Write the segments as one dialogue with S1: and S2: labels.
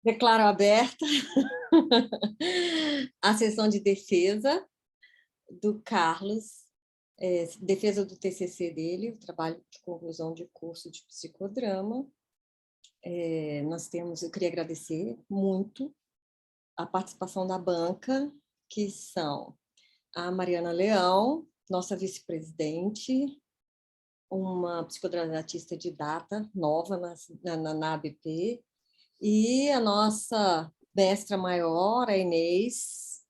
S1: Declaro aberta a sessão de defesa do Carlos, defesa do TCC dele, o trabalho de conclusão de curso de psicodrama. Eu queria agradecer muito a participação da banca, que são a Mariana Leão, nossa vice-presidente, uma psicodramatista de data nova na ABP, e a nossa mestra maior, a Inês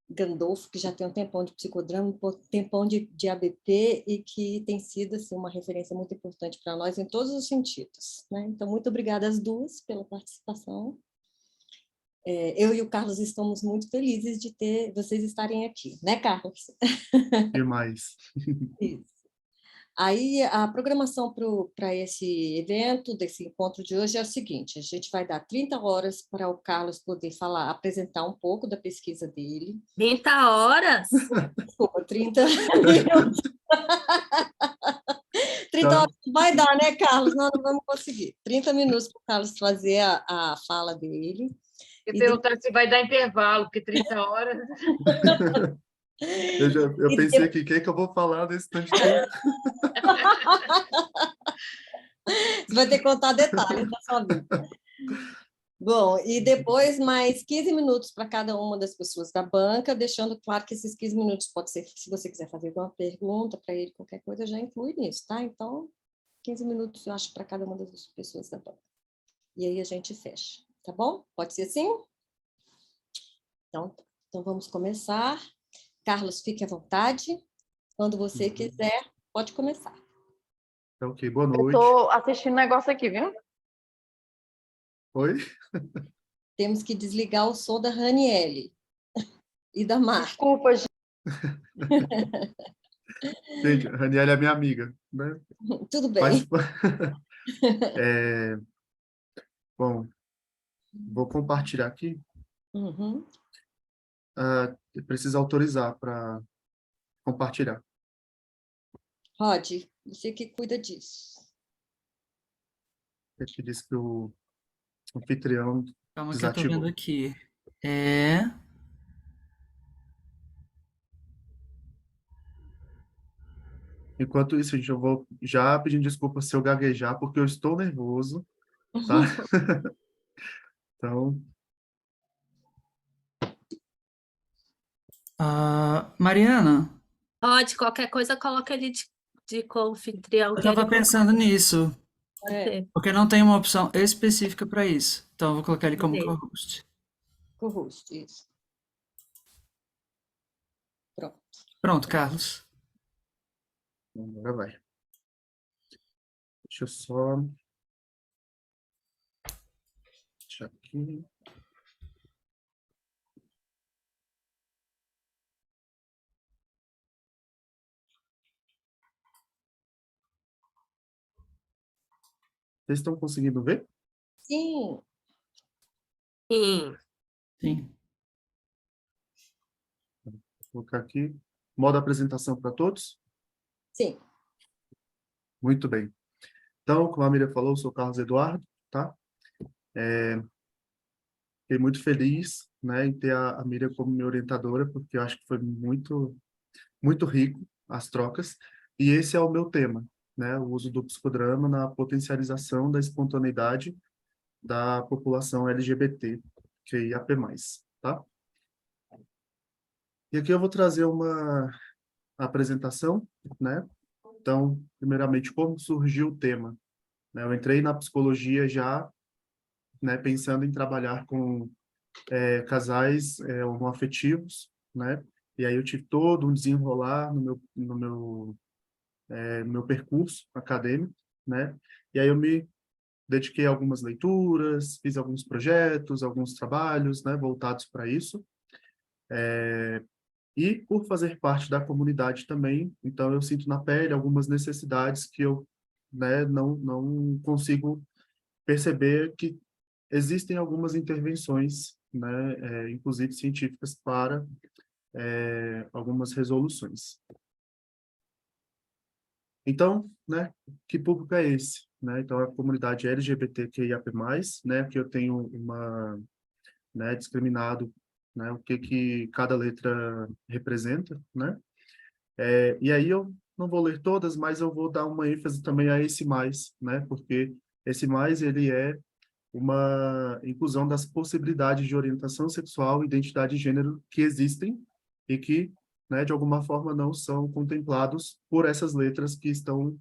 S1: Gandolfo, que já tem um tempão de psicodrama, um tempão de ABP, e que tem sido assim, uma referência muito importante para nós em todos os sentidos, né? Então, muito obrigada às duas pela participação. Eu e o Carlos estamos muito felizes de ter vocês estarem aqui, né, Carlos?
S2: Demais.
S1: Isso. Aí, a programação para esse evento, desse encontro de hoje, é o seguinte: a gente vai dar 30 horas para o Carlos poder apresentar um pouco da pesquisa dele.
S3: 30 horas?
S1: Desculpa, 30 minutos. 30 horas vai dar, né, Carlos? Nós não vamos conseguir. 30 minutos para o Carlos fazer a fala dele.
S4: Eu perguntar se vai dar intervalo, porque 30 horas...
S2: Eu pensei aqui, o que eu vou falar nesse tanto de tempo?
S1: Você vai ter que contar detalhes da sua vida. Bom, e depois mais 15 minutos para cada uma das pessoas da banca, deixando claro que esses 15 minutos pode ser, se você quiser fazer alguma pergunta para ele, qualquer coisa, já inclui nisso, tá? Então, 15 minutos, eu acho, para cada uma das pessoas da banca. E aí a gente fecha, tá bom? Pode ser assim? Então vamos começar. Carlos, fique à vontade. Quando você quiser, pode começar.
S2: Ok, boa noite.
S4: Eu estou assistindo um negócio aqui, viu?
S2: Oi?
S1: Temos que desligar o som da Raniele e da Marta.
S4: Desculpa, gente.
S2: Gente, a Raniela é minha amiga, né?
S1: Tudo bem.
S2: Bom, vou compartilhar aqui.
S1: Uhum.
S2: Eu preciso autorizar para compartilhar.
S1: Rod, você que cuida disso.
S2: Aqui diz que o anfitrião
S5: Calma que eu tô
S2: desativou.
S5: vendo aqui.
S2: Enquanto isso, gente, eu vou já pedindo desculpa se eu gaguejar, porque eu estou nervoso, tá? Então,
S5: Mariana,
S3: Pode, qualquer coisa, coloca ele de co-anfitrião.
S5: eu
S3: que
S5: tava
S3: ele
S5: pensando nisso,
S3: pode ser.
S5: porque não tem uma opção específica para isso. Então eu vou colocar ele como
S3: Beleza.
S5: co-host.
S1: Co-host, isso. Pronto.
S5: Pronto, Carlos.
S2: agora vai. Deixa eu só... Deixa aqui. Vocês estão conseguindo ver?
S1: Sim.
S3: Sim.
S5: Sim.
S2: Vou colocar aqui. Modo apresentação para todos?
S1: Sim.
S2: Muito bem. Então, como a Miriam falou, eu sou o Carlos Eduardo, tá? Fiquei muito feliz, né, em ter a Miriam como minha orientadora, porque eu acho que foi muito, muito rico as trocas. E esse é o meu tema, né? O uso do psicodrama na potencialização da espontaneidade da população LGBT, QIAP+, tá? E aqui eu vou trazer uma apresentação, né? Então, primeiramente, como surgiu o tema, né? Eu entrei na psicologia já, né, pensando em trabalhar com casais homoafetivos, né? E aí eu tive todo um desenrolar no meu percurso acadêmico, né? E aí eu me dediquei a algumas leituras, fiz alguns projetos, alguns trabalhos, né, voltados para isso. E por fazer parte da comunidade também, então eu sinto na pele algumas necessidades que eu, né, não consigo perceber que existem algumas intervenções, né, inclusive científicas, para algumas resoluções. Então, né, que público é esse? né? Então, a comunidade LGBTQIAP+, né? Que eu tenho uma, né, discriminado, né? O que que cada letra representa, né? E aí eu não vou ler todas, mas eu vou dar uma ênfase também a esse mais, né? Porque esse mais, ele é uma inclusão das possibilidades de orientação sexual e identidade de gênero que existem e que, né, de alguma forma não são contemplados por essas letras que estão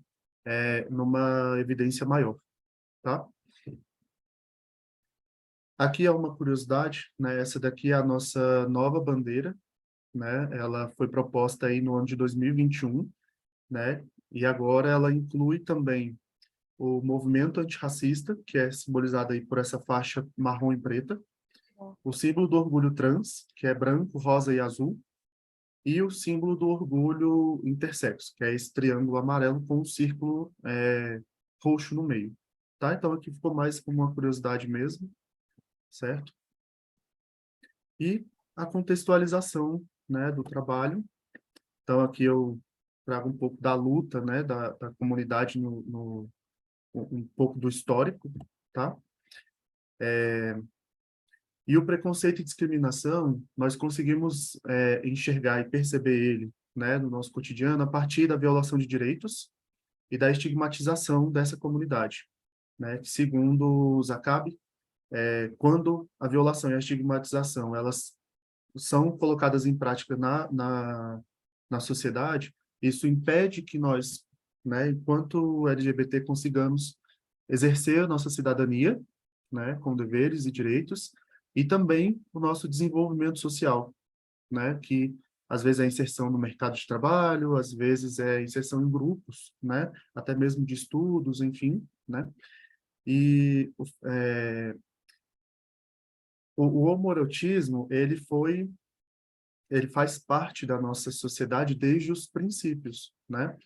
S2: numa evidência maior, tá? Aqui é uma curiosidade, né? Essa daqui é a nossa nova bandeira, né? Ela foi proposta aí no ano de 2021, né? E agora ela inclui também o movimento antirracista, que é simbolizado aí por essa faixa marrom e preta, o símbolo do orgulho trans, que é branco, rosa e azul, e o símbolo do orgulho intersexo, que é esse triângulo amarelo com um círculo roxo no meio. Tá? Então aqui ficou mais como uma curiosidade mesmo, certo? E a contextualização, né, do trabalho. Então aqui eu trago um pouco da luta, né, da comunidade um pouco do histórico, tá? E o preconceito e discriminação, nós conseguimos enxergar e perceber ele, né, no nosso cotidiano a partir da violação de direitos e da estigmatização dessa comunidade, né? Que, segundo Zacabi, quando a violação e a estigmatização elas são colocadas em prática na sociedade, isso impede que nós, né, enquanto LGBT, consigamos exercer a nossa cidadania, né, com deveres e direitos, e também o nosso desenvolvimento social, né, que às vezes é inserção no mercado de trabalho, às vezes é inserção em grupos, né, até mesmo de estudos, enfim, né, e o homoerotismo, ele faz parte da nossa sociedade desde os princípios, né,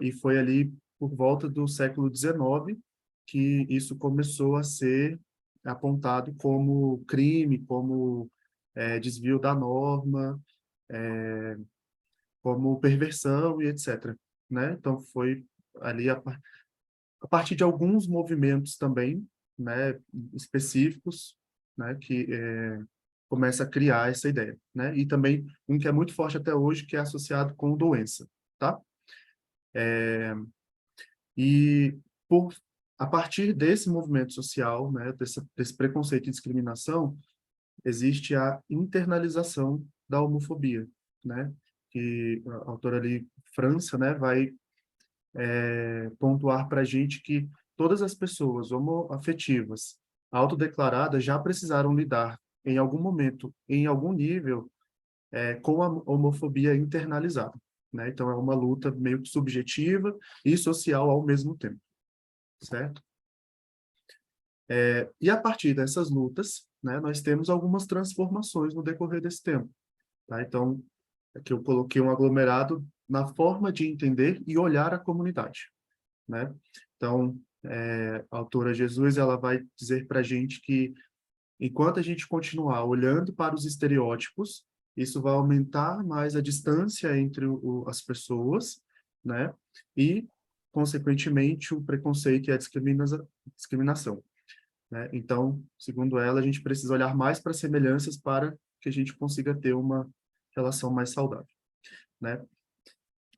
S2: e foi ali por volta do século XIX que isso começou a ser apontado como crime, como desvio da norma, como perversão e etc. Né? Então, foi ali a partir de alguns movimentos também, né, específicos, né, que começa a criar essa ideia. Né? E também um que é muito forte até hoje, que é associado com doença. Tá? E por a partir desse movimento social, né, desse preconceito e discriminação, existe a internalização da homofobia, né? Que a autora ali, França, né, vai pontuar para a gente que todas as pessoas homoafetivas, autodeclaradas, já precisaram lidar em algum momento, em algum nível, com a homofobia internalizada, né? Então é uma luta meio que subjetiva e social ao mesmo tempo, certo? E a partir dessas lutas, né, nós temos algumas transformações no decorrer desse tempo. Tá? Então, aqui eu coloquei um aglomerado na forma de entender e olhar a comunidade. Né? Então, a autora Jesus ela vai dizer para a gente que, enquanto a gente continuar olhando para os estereótipos, isso vai aumentar mais a distância entre as pessoas, né? E, consequentemente, o preconceito e a discriminação. Né? Então, segundo ela, a gente precisa olhar mais para semelhanças para que a gente consiga ter uma relação mais saudável. Né?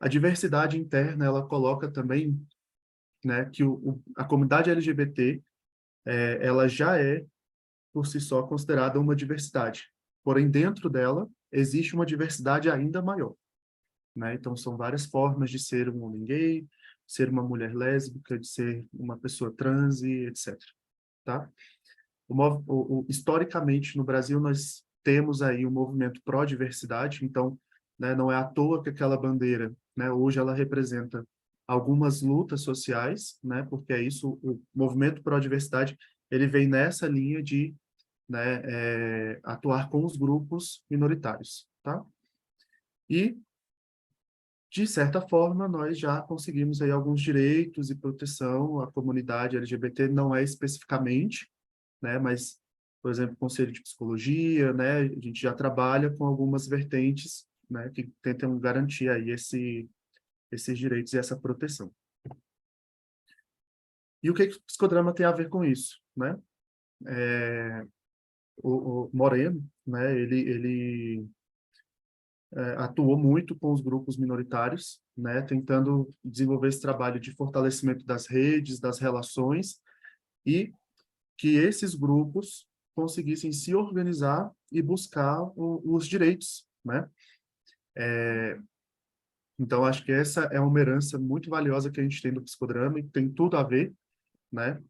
S2: A diversidade interna, ela coloca também, né, que a comunidade LGBT, ela já é, por si só, considerada uma diversidade. Porém, dentro dela, existe uma diversidade ainda maior. Né? Então, são várias formas de ser um homem gay, ser uma mulher lésbica, de ser uma pessoa trans e etc. Tá? Historicamente, no Brasil, nós temos aí um movimento pró-diversidade, então, né, não é à toa que aquela bandeira, né, hoje ela representa algumas lutas sociais, né, porque é isso, o movimento pró-diversidade, ele vem nessa linha de, né, atuar com os grupos minoritários, tá? E, de certa forma, nós já conseguimos aí alguns direitos e proteção à comunidade LGBT, não é especificamente, né? Mas, por exemplo, o Conselho de Psicologia, né? A gente já trabalha com algumas vertentes, né? Que tentam garantir aí esses direitos e essa proteção. E o que o psicodrama tem a ver com isso, né? O Moreno, né, ele atuou muito com os grupos minoritários, né, tentando desenvolver esse trabalho de fortalecimento das redes, das relações, e que esses grupos conseguissem se organizar e buscar os direitos, né? Então, acho que essa é uma herança muito valiosa que a gente tem do psicodrama e tem tudo a ver, né?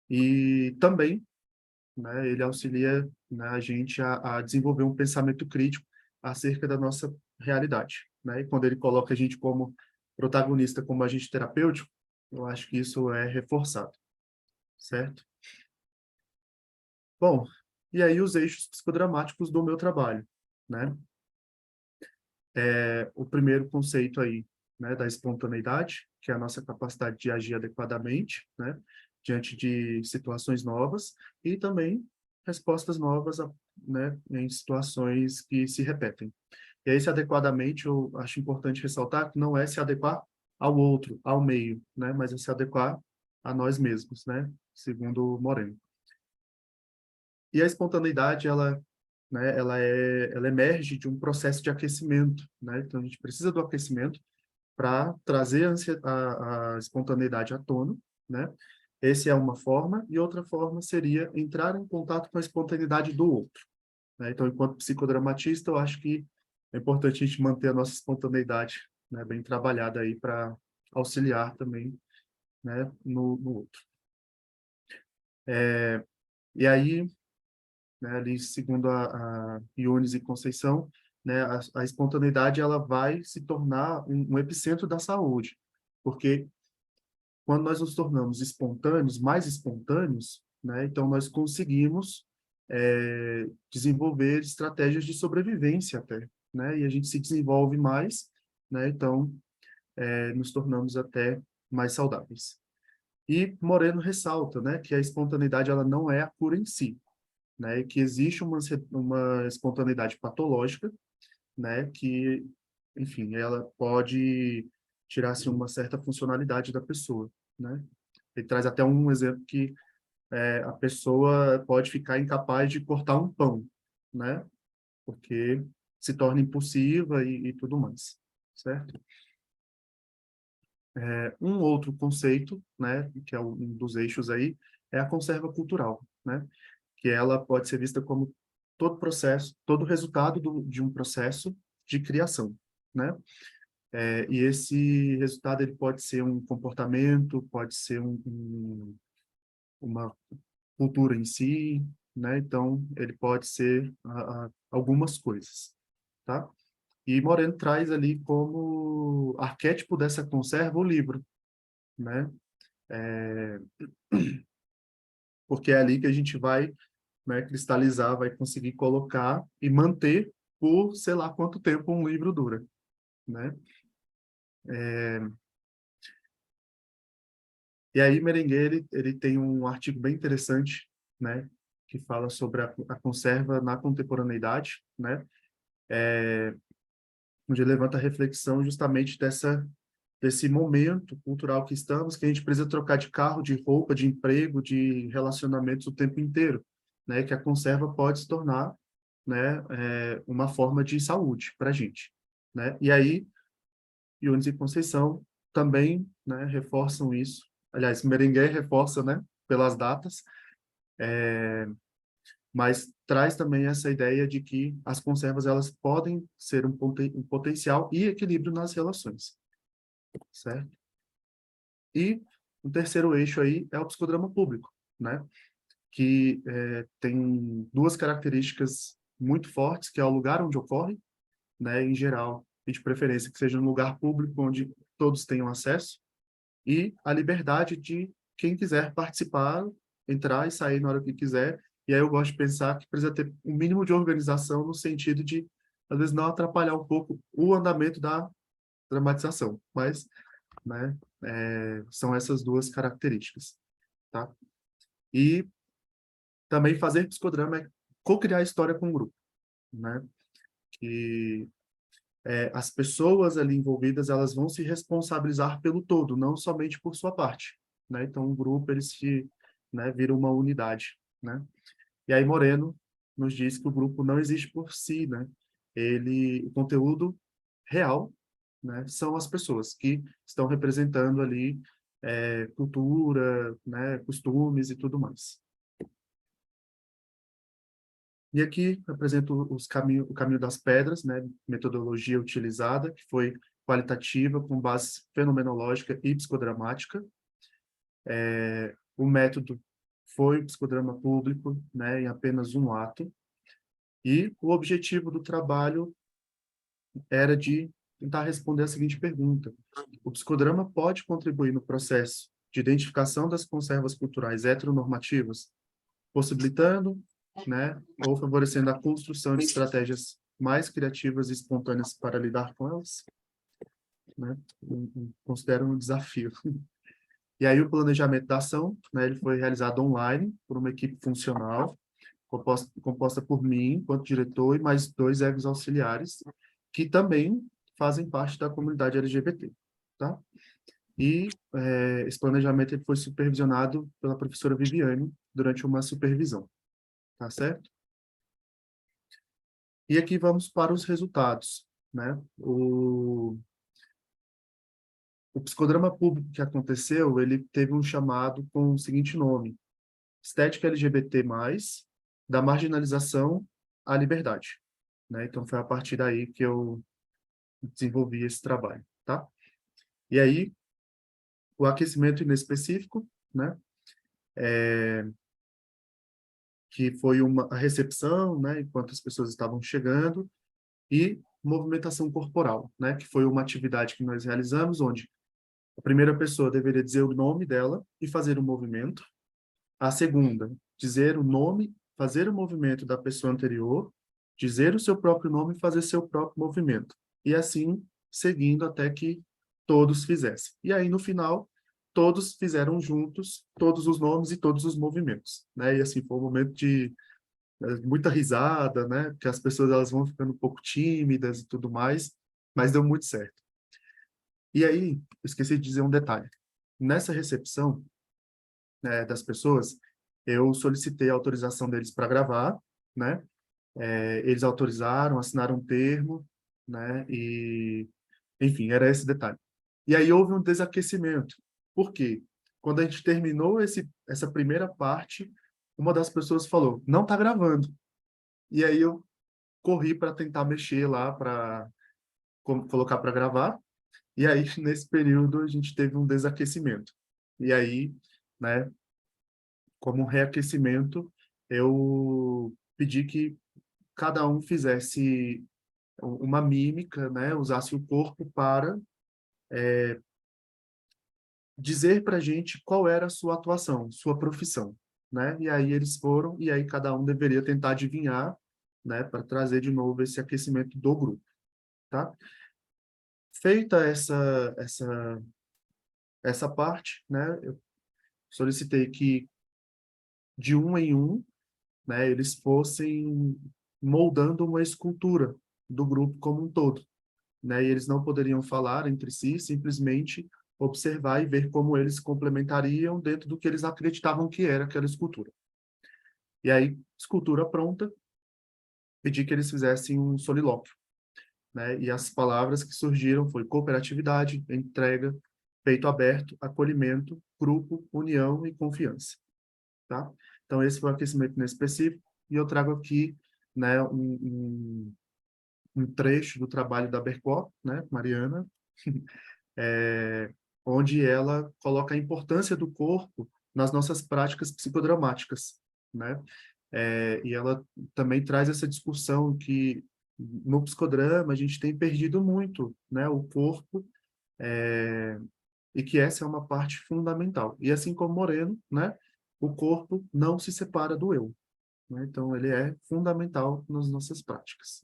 S2: E também, né, ele auxilia, né, a gente a desenvolver um pensamento crítico acerca da nossa realidade, né? E quando ele coloca a gente como protagonista, como agente terapêutico, eu acho que isso é reforçado, certo? Bom, e aí os eixos psicodramáticos do meu trabalho, né? O primeiro conceito aí, né, da espontaneidade, que é a nossa capacidade de agir adequadamente, né, diante de situações novas e também respostas novas, né, em situações que se repetem. E aí, esse adequadamente, eu acho importante ressaltar que não é se adequar ao outro, ao meio, né, mas é se adequar a nós mesmos, né, segundo Moreno. E a espontaneidade, ela, né, ela emerge de um processo de aquecimento, né? Então a gente precisa do aquecimento para trazer a espontaneidade à tona, né? Essa é uma forma, e outra forma seria entrar em contato com a espontaneidade do outro, né? Então, enquanto psicodramatista, eu acho que é importante a gente manter a nossa espontaneidade, né, bem trabalhada aí para auxiliar também, né, no outro. E aí, né, ali segundo a Iones e Conceição, né, a espontaneidade ela vai se tornar um epicentro da saúde, porque quando nós nos tornamos espontâneos, mais espontâneos, né, então nós conseguimos desenvolver estratégias de sobrevivência até, né, e a gente se desenvolve mais, né, então nos tornamos até mais saudáveis. E Moreno ressalta, né, que a espontaneidade ela não é a cura em si, né, que existe uma espontaneidade patológica, né, que, enfim, ela pode tirar assim, uma certa funcionalidade da pessoa, né? Ele traz até um exemplo que a pessoa pode ficar incapaz de cortar um pão, né? Porque se torna impulsiva e tudo mais, certo? Um outro conceito, né, que é um dos eixos aí, é a conserva cultural, né? Que ela pode ser vista como todo processo, todo resultado de um processo de criação, né? E esse resultado ele pode ser um comportamento, pode ser uma cultura em si, né? Então, ele pode ser algumas coisas, tá? E Moreno traz ali como arquétipo dessa conserva o livro, né? Porque é ali que a gente vai, né, cristalizar, vai conseguir colocar e manter por sei lá quanto tempo um livro dura, né? E aí Merenguer, ele tem um artigo bem interessante, né, que fala sobre a conserva na contemporaneidade, né, onde ele levanta a reflexão justamente desse momento cultural que estamos, que a gente precisa trocar de carro, de roupa, de emprego, de relacionamentos o tempo inteiro, né, que a conserva pode se tornar, né, uma forma de saúde para a gente, né? E aí, Yunis e Conceição também, né, reforçam isso. Aliás, Merenguer reforça, né, pelas datas, mas traz também essa ideia de que as conservas elas podem ser um potencial e equilíbrio nas relações, certo? E o terceiro eixo aí é o psicodrama público, né? Que tem duas características muito fortes, que é o lugar onde ocorre, né? Em geral, e de preferência que seja um lugar público onde todos tenham acesso, e a liberdade de quem quiser participar, entrar e sair na hora que quiser. E aí eu gosto de pensar que precisa ter um mínimo de organização no sentido de, às vezes, não atrapalhar um pouco o andamento da dramatização, mas, né, são essas duas características, tá? E também fazer psicodrama é co-criar história com o grupo, né? Que as pessoas ali envolvidas, elas vão se responsabilizar pelo todo, não somente por sua parte, né? Então, o grupo, eles se, né, viram uma unidade, né? E aí, Moreno nos diz que o grupo não existe por si, né? O conteúdo real, né, são as pessoas que estão representando ali cultura, né, costumes e tudo mais. E aqui apresento o caminho das pedras, né, metodologia utilizada, que foi qualitativa, com base fenomenológica e psicodramática. O método foi o psicodrama público, né, em apenas um ato. E o objetivo do trabalho era de tentar responder a seguinte pergunta: o psicodrama pode contribuir no processo de identificação das conservas culturais heteronormativas, possibilitando, né, ou favorecendo a construção de estratégias mais criativas e espontâneas para lidar com elas? Né? Considero um desafio. E aí o planejamento da ação, né, ele foi realizado online por uma equipe funcional, composta por mim, enquanto diretor, e mais 2 egos auxiliares, que também fazem parte da comunidade LGBT, tá? E esse planejamento ele foi supervisionado pela professora Viviane durante uma supervisão, tá certo? E aqui vamos para os resultados, né? O psicodrama público que aconteceu, ele teve um chamado com o seguinte nome: Estética LGBT+, da marginalização à liberdade, né? Então, foi a partir daí que eu desenvolvi esse trabalho, tá? E aí, o aquecimento inespecífico, né? Que foi a recepção, né? Enquanto as pessoas estavam chegando, e movimentação corporal, né? Que foi uma atividade que nós realizamos, onde a primeira pessoa deveria dizer o nome dela e fazer um movimento. A segunda, dizer o nome, fazer o movimento da pessoa anterior, dizer o seu próprio nome e fazer seu próprio movimento. E assim, seguindo até que todos fizessem. E aí, no final, todos fizeram juntos todos os nomes e todos os movimentos, né? E assim, foi um momento de muita risada, né? Porque as pessoas elas vão ficando um pouco tímidas e tudo mais, mas deu muito certo. E aí, esqueci de dizer um detalhe. Nessa recepção, né, das pessoas, eu solicitei a autorização deles para gravar, né? Eles autorizaram, assinaram um termo, né? E, enfim, era esse detalhe. E aí houve um desaquecimento. Por quê? Quando a gente terminou essa primeira parte, uma das pessoas falou: não está gravando. E aí eu corri para tentar mexer lá para colocar para gravar. E aí, nesse período, a gente teve um desaquecimento. E aí, né, como um reaquecimento, eu pedi que cada um fizesse uma mímica, né, usasse o corpo para dizer para a gente qual era a sua atuação, sua profissão, né? E aí eles foram, e aí cada um deveria tentar adivinhar, né, para trazer de novo esse aquecimento do grupo, tá? Feita essa parte, né, eu solicitei que de um em um, né, eles fossem moldando uma escultura do grupo como um todo, né? E eles não poderiam falar entre si, simplesmente observar e ver como eles se complementariam dentro do que eles acreditavam que era aquela escultura. E aí, escultura pronta, pedi que eles fizessem um solilóquio, né? E as palavras que surgiram foi cooperatividade, entrega, peito aberto, acolhimento, grupo, união e confiança, tá? Então, esse foi o aquecimento nesse específico, e eu trago aqui, né, um trecho do trabalho da Bercó, né, Mariana, onde ela coloca a importância do corpo nas nossas práticas psicodramáticas, né? E ela também traz essa discussão que no psicodrama a gente tem perdido muito, né, o corpo, e que essa é uma parte fundamental. E assim como Moreno, né, o corpo não se separa do eu, né? Então ele é fundamental nas nossas práticas.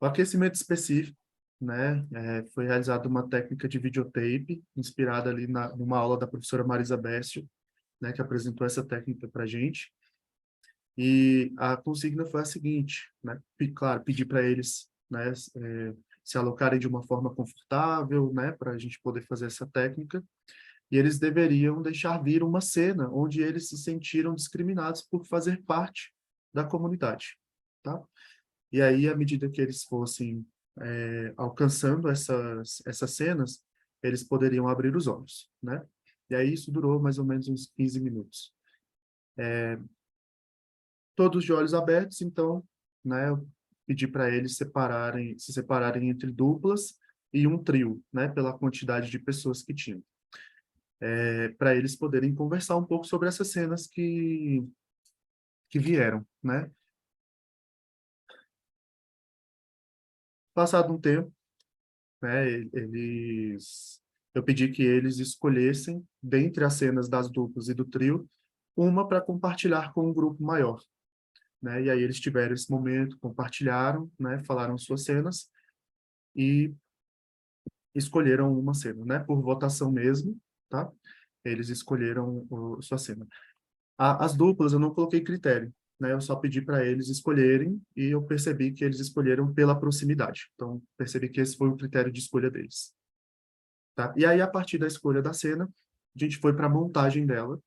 S2: O aquecimento específico, né, foi realizada uma técnica de videotape, inspirada ali numa aula da professora Marisa Bécio, né, que apresentou essa técnica para a gente. E a consigna foi a seguinte, né, claro, pedir para eles, né, se alocarem de uma forma confortável, né, para a gente poder fazer essa técnica, e eles deveriam deixar vir uma cena onde eles se sentiram discriminados por fazer parte da comunidade, tá? E aí, à medida que eles fossem alcançando essas cenas, eles poderiam abrir os olhos, né? E aí isso durou mais ou menos uns 15 minutos. Todos de olhos abertos, então, né, eu pedi para eles se separarem entre duplas e um trio, né, pela quantidade de pessoas que tinham. Para eles poderem conversar um pouco sobre essas cenas que vieram, né? Passado um tempo, né, eu pedi que eles escolhessem, dentre as cenas das duplas e do trio, uma para compartilhar com um grupo maior, né? E aí eles tiveram esse momento, compartilharam, né, falaram suas cenas e escolheram uma cena, né, por votação mesmo, tá? Eles escolheram sua cena. As duplas eu não coloquei critério, né? Eu só pedi para eles escolherem e eu percebi que eles escolheram pela proximidade. Então, percebi que esse foi o critério de escolha deles, tá? E aí, a partir da escolha da cena, a gente foi para a montagem dela.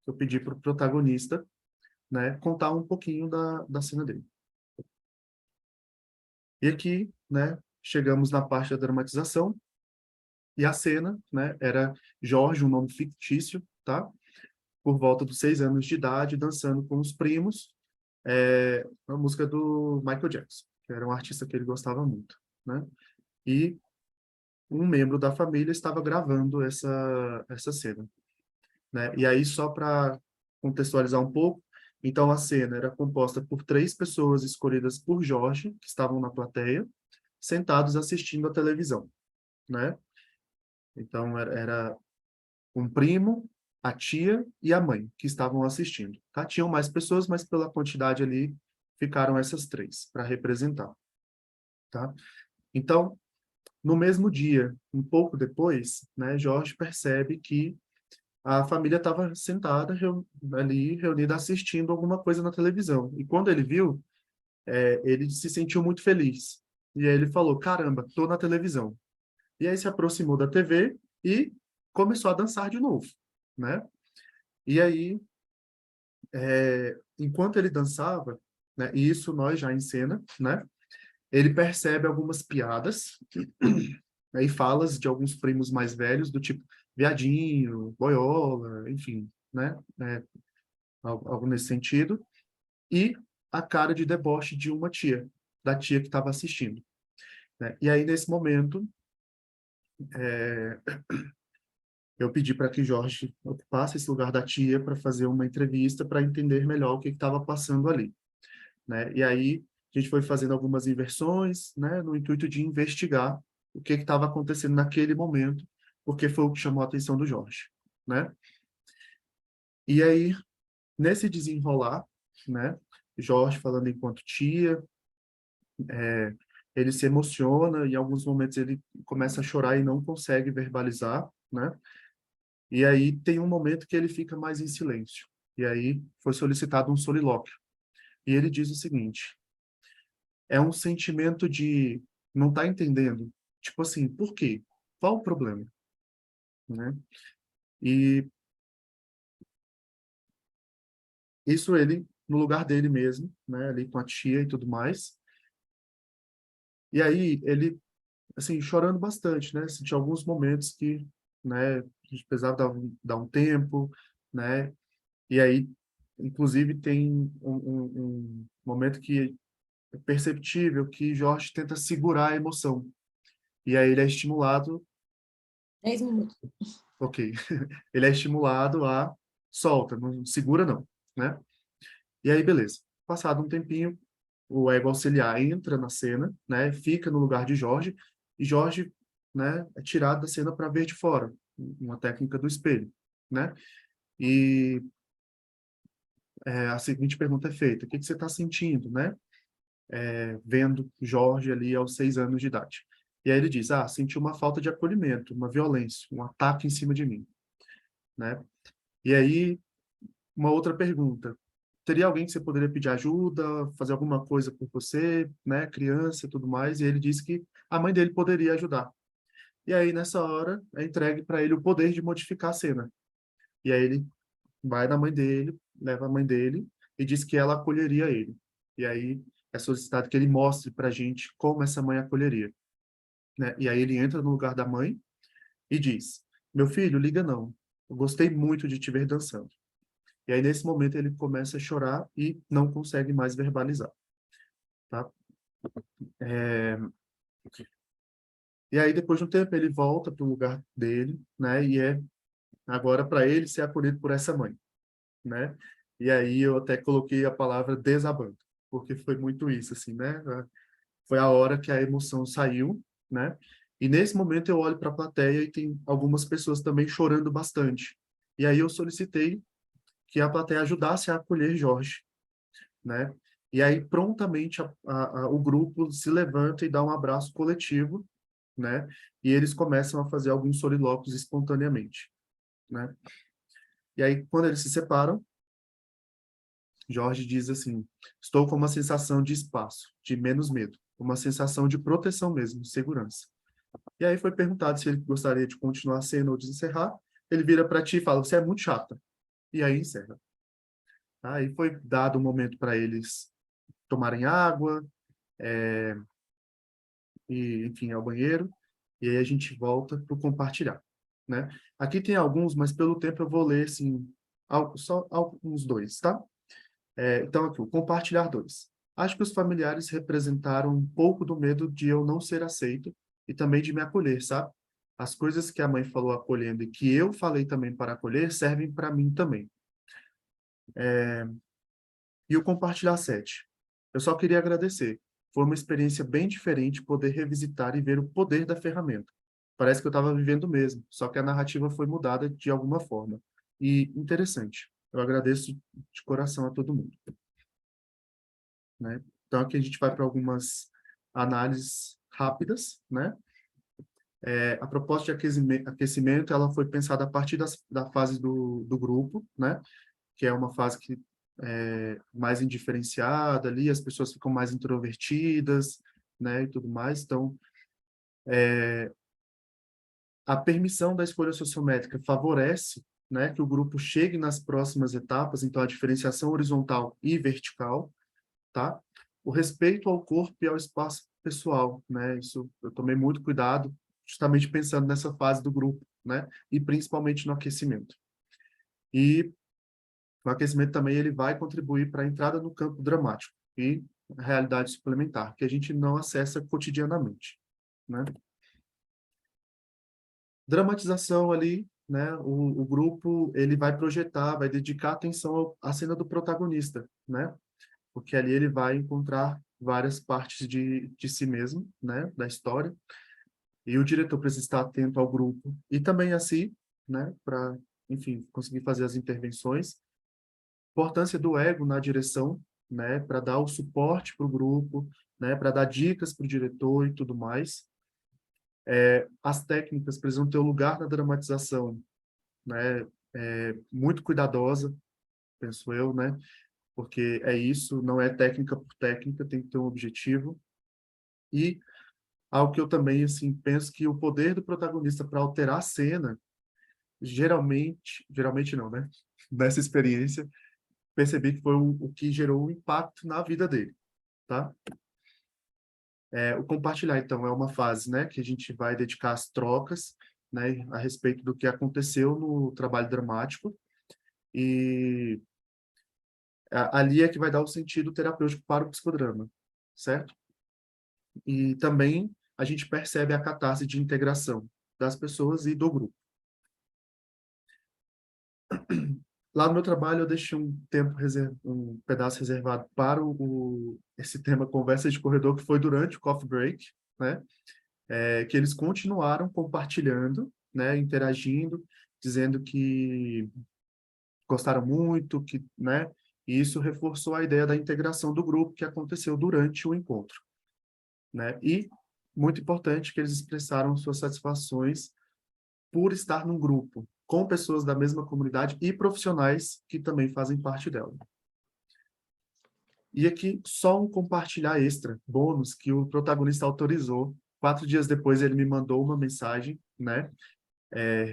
S2: Eu pedi para o protagonista, né, contar um pouquinho da cena dele. E aqui, né, chegamos na parte da dramatização. E a cena, né, era Jorge, um nome fictício, tá? Por volta dos 6 anos de idade, dançando com os primos, uma música do Michael Jackson, que era um artista que ele gostava muito, né? E um membro da família estava gravando essa cena, né? E aí, só para contextualizar um pouco, então a cena era composta por 3 pessoas escolhidas por Jorge, que estavam na plateia, sentados assistindo a televisão, né? Então, era um primo, a tia e a mãe que estavam assistindo, tá? Tinham mais pessoas, mas pela quantidade ali, ficaram essas 3 para representar, tá? Então, no mesmo dia, um pouco depois, né, Jorge percebe que a família estava sentada ali, reunida, assistindo alguma coisa na televisão. E quando ele viu, ele se sentiu muito feliz. E aí ele falou, caramba, tô na televisão. E aí se aproximou da TV e começou a dançar de novo, né? E aí, enquanto ele dançava, né, e isso nós já em cena, né? Ele percebe algumas piadas, né, e falas de alguns primos mais velhos, do tipo viadinho, boiola, enfim, né? Algo nesse sentido. E a cara de deboche de uma tia, da tia que estava assistindo, né? E aí, nesse momento, é, eu pedi para que Jorge ocupasse esse lugar da tia para fazer uma entrevista para entender melhor o que estava passando ali, né? E aí a gente foi fazendo algumas inversões, né, no intuito de investigar o que estava acontecendo naquele momento, porque foi o que chamou a atenção do Jorge, né? E aí, nesse desenrolar, né, Jorge falando enquanto tia, ele se emociona, em alguns momentos ele começa a chorar e não consegue verbalizar, né? E aí tem um momento que ele fica mais em silêncio. E aí foi solicitado um solilóquio. E ele diz o seguinte: é um sentimento de não estar entendendo. Tipo assim, por quê? Qual o problema? Né? E isso ele, no lugar dele mesmo, né? Ali com a tia e tudo mais. E aí ele, assim, chorando bastante, né? Tinha alguns momentos que, né? A gente precisava dar um tempo, né? E aí, inclusive, tem um momento que é perceptível que Jorge tenta segurar a emoção. E aí ele é estimulado,
S1: 10 minutos.
S2: ok, ele é estimulado a solta, não segura não, né? E aí, beleza. Passado um tempinho, o ego auxiliar entra na cena, né? Fica no lugar de Jorge, e Jorge, né, é tirado da cena para ver de fora, uma técnica do espelho, né? E a seguinte pergunta é feita: o que você está sentindo, né? Vendo Jorge ali aos 6 anos de idade. E aí ele diz, senti uma falta de acolhimento, uma violência, um ataque em cima de mim, né? E aí, uma outra pergunta: teria alguém que você poderia pedir ajuda, fazer alguma coisa por você, né, criança e tudo mais, e ele disse que a mãe dele poderia ajudar. E aí, nessa hora, é entregue para ele o poder de modificar a cena. E aí ele vai na mãe dele, leva a mãe dele e diz que ela acolheria ele. E aí é solicitado que ele mostre para a gente como essa mãe acolheria, né? E aí ele entra no lugar da mãe e diz: meu filho, liga não. Eu gostei muito de te ver dançando. E aí, nesse momento, ele começa a chorar e não consegue mais verbalizar, tá? É... E aí, depois de um tempo, ele volta para o lugar dele, né? E é agora para ele ser acolhido por essa mãe, né? E aí eu até coloquei a palavra desabando, porque foi muito isso, assim, né? Foi a hora que a emoção saiu, né? E nesse momento eu olho para a plateia e tem algumas pessoas também chorando bastante. E aí eu solicitei que a plateia ajudasse a acolher Jorge, né? E aí prontamente o grupo se levanta e dá um abraço coletivo, né? E eles começam a fazer alguns solilóquios espontaneamente, né? E aí quando eles se separam, Jorge diz assim: estou com uma sensação de espaço, de menos medo, uma sensação de proteção mesmo, de segurança. E aí foi perguntado se ele gostaria de continuar a cena ou de encerrar. Ele vira para ti e fala: você é muito chata. E aí encerra. Aí foi dado um momento para eles tomarem água, e, enfim, ao banheiro. E aí a gente volta para o compartilhar, né? Aqui tem alguns, mas pelo tempo eu vou ler, assim, só alguns dois, tá? Então, aqui, o compartilhar dois. Acho que os familiares representaram um pouco do medo de eu não ser aceito e também de me acolher, sabe? As coisas que a mãe falou acolhendo e que eu falei também para acolher servem para mim também. E o compartilhar sete. Eu só queria agradecer. Foi uma experiência bem diferente poder revisitar e ver o poder da ferramenta. Parece que eu estava vivendo mesmo, só que a narrativa foi mudada de alguma forma. E interessante. Eu agradeço de coração a todo mundo, né? Então, aqui a gente vai para algumas análises rápidas, né? A proposta de aquecimento, ela foi pensada a partir da fase do grupo, né? Que é uma fase que mais indiferenciada ali, as pessoas ficam mais introvertidas, né? E tudo mais. Então, a permissão da escolha sociométrica favorece, né, que o grupo chegue nas próximas etapas, então a diferenciação horizontal e vertical, tá? O respeito ao corpo e ao espaço pessoal, né? Isso eu tomei muito cuidado, justamente pensando nessa fase do grupo, né? E principalmente no aquecimento. E o aquecimento também ele vai contribuir para a entrada no campo dramático e a realidade suplementar, que a gente não acessa cotidianamente, né? Dramatização ali, né? O grupo ele vai projetar, vai dedicar atenção à cena do protagonista, né? Porque ali ele vai encontrar várias partes de si mesmo, né, da história, e o diretor precisa estar atento ao grupo e também a si, né, para, enfim, conseguir fazer as intervenções. Importância do ego na direção, né, para dar o suporte para o grupo, né, para dar dicas para o diretor e tudo mais. As técnicas precisam ter um lugar na dramatização, né, muito cuidadosa, penso eu, né, porque é isso, não é técnica por técnica, tem que ter um objetivo. E algo que eu também assim penso que o poder do protagonista para alterar a cena, geralmente não, né? Nessa experiência, percebi que foi o que gerou um impacto na vida dele, tá? O compartilhar, então, é uma fase, né, que a gente vai dedicar às trocas, né, a respeito do que aconteceu no trabalho dramático, e ali é que vai dar o sentido terapêutico para o psicodrama, certo? E também a gente percebe a catarse de integração das pessoas e do grupo. Lá no meu trabalho eu deixei um pedaço reservado para esse tema conversa de corredor, que foi durante o coffee break, né? Que eles continuaram compartilhando, né? Interagindo, dizendo que gostaram muito, que, né? E isso reforçou a ideia da integração do grupo que aconteceu durante o encontro, né? E muito importante que eles expressaram suas satisfações por estar num grupo com pessoas da mesma comunidade e profissionais que também fazem parte dela. E aqui, só um compartilhar extra, bônus, que o protagonista autorizou. 4 dias depois, ele me mandou uma mensagem, né,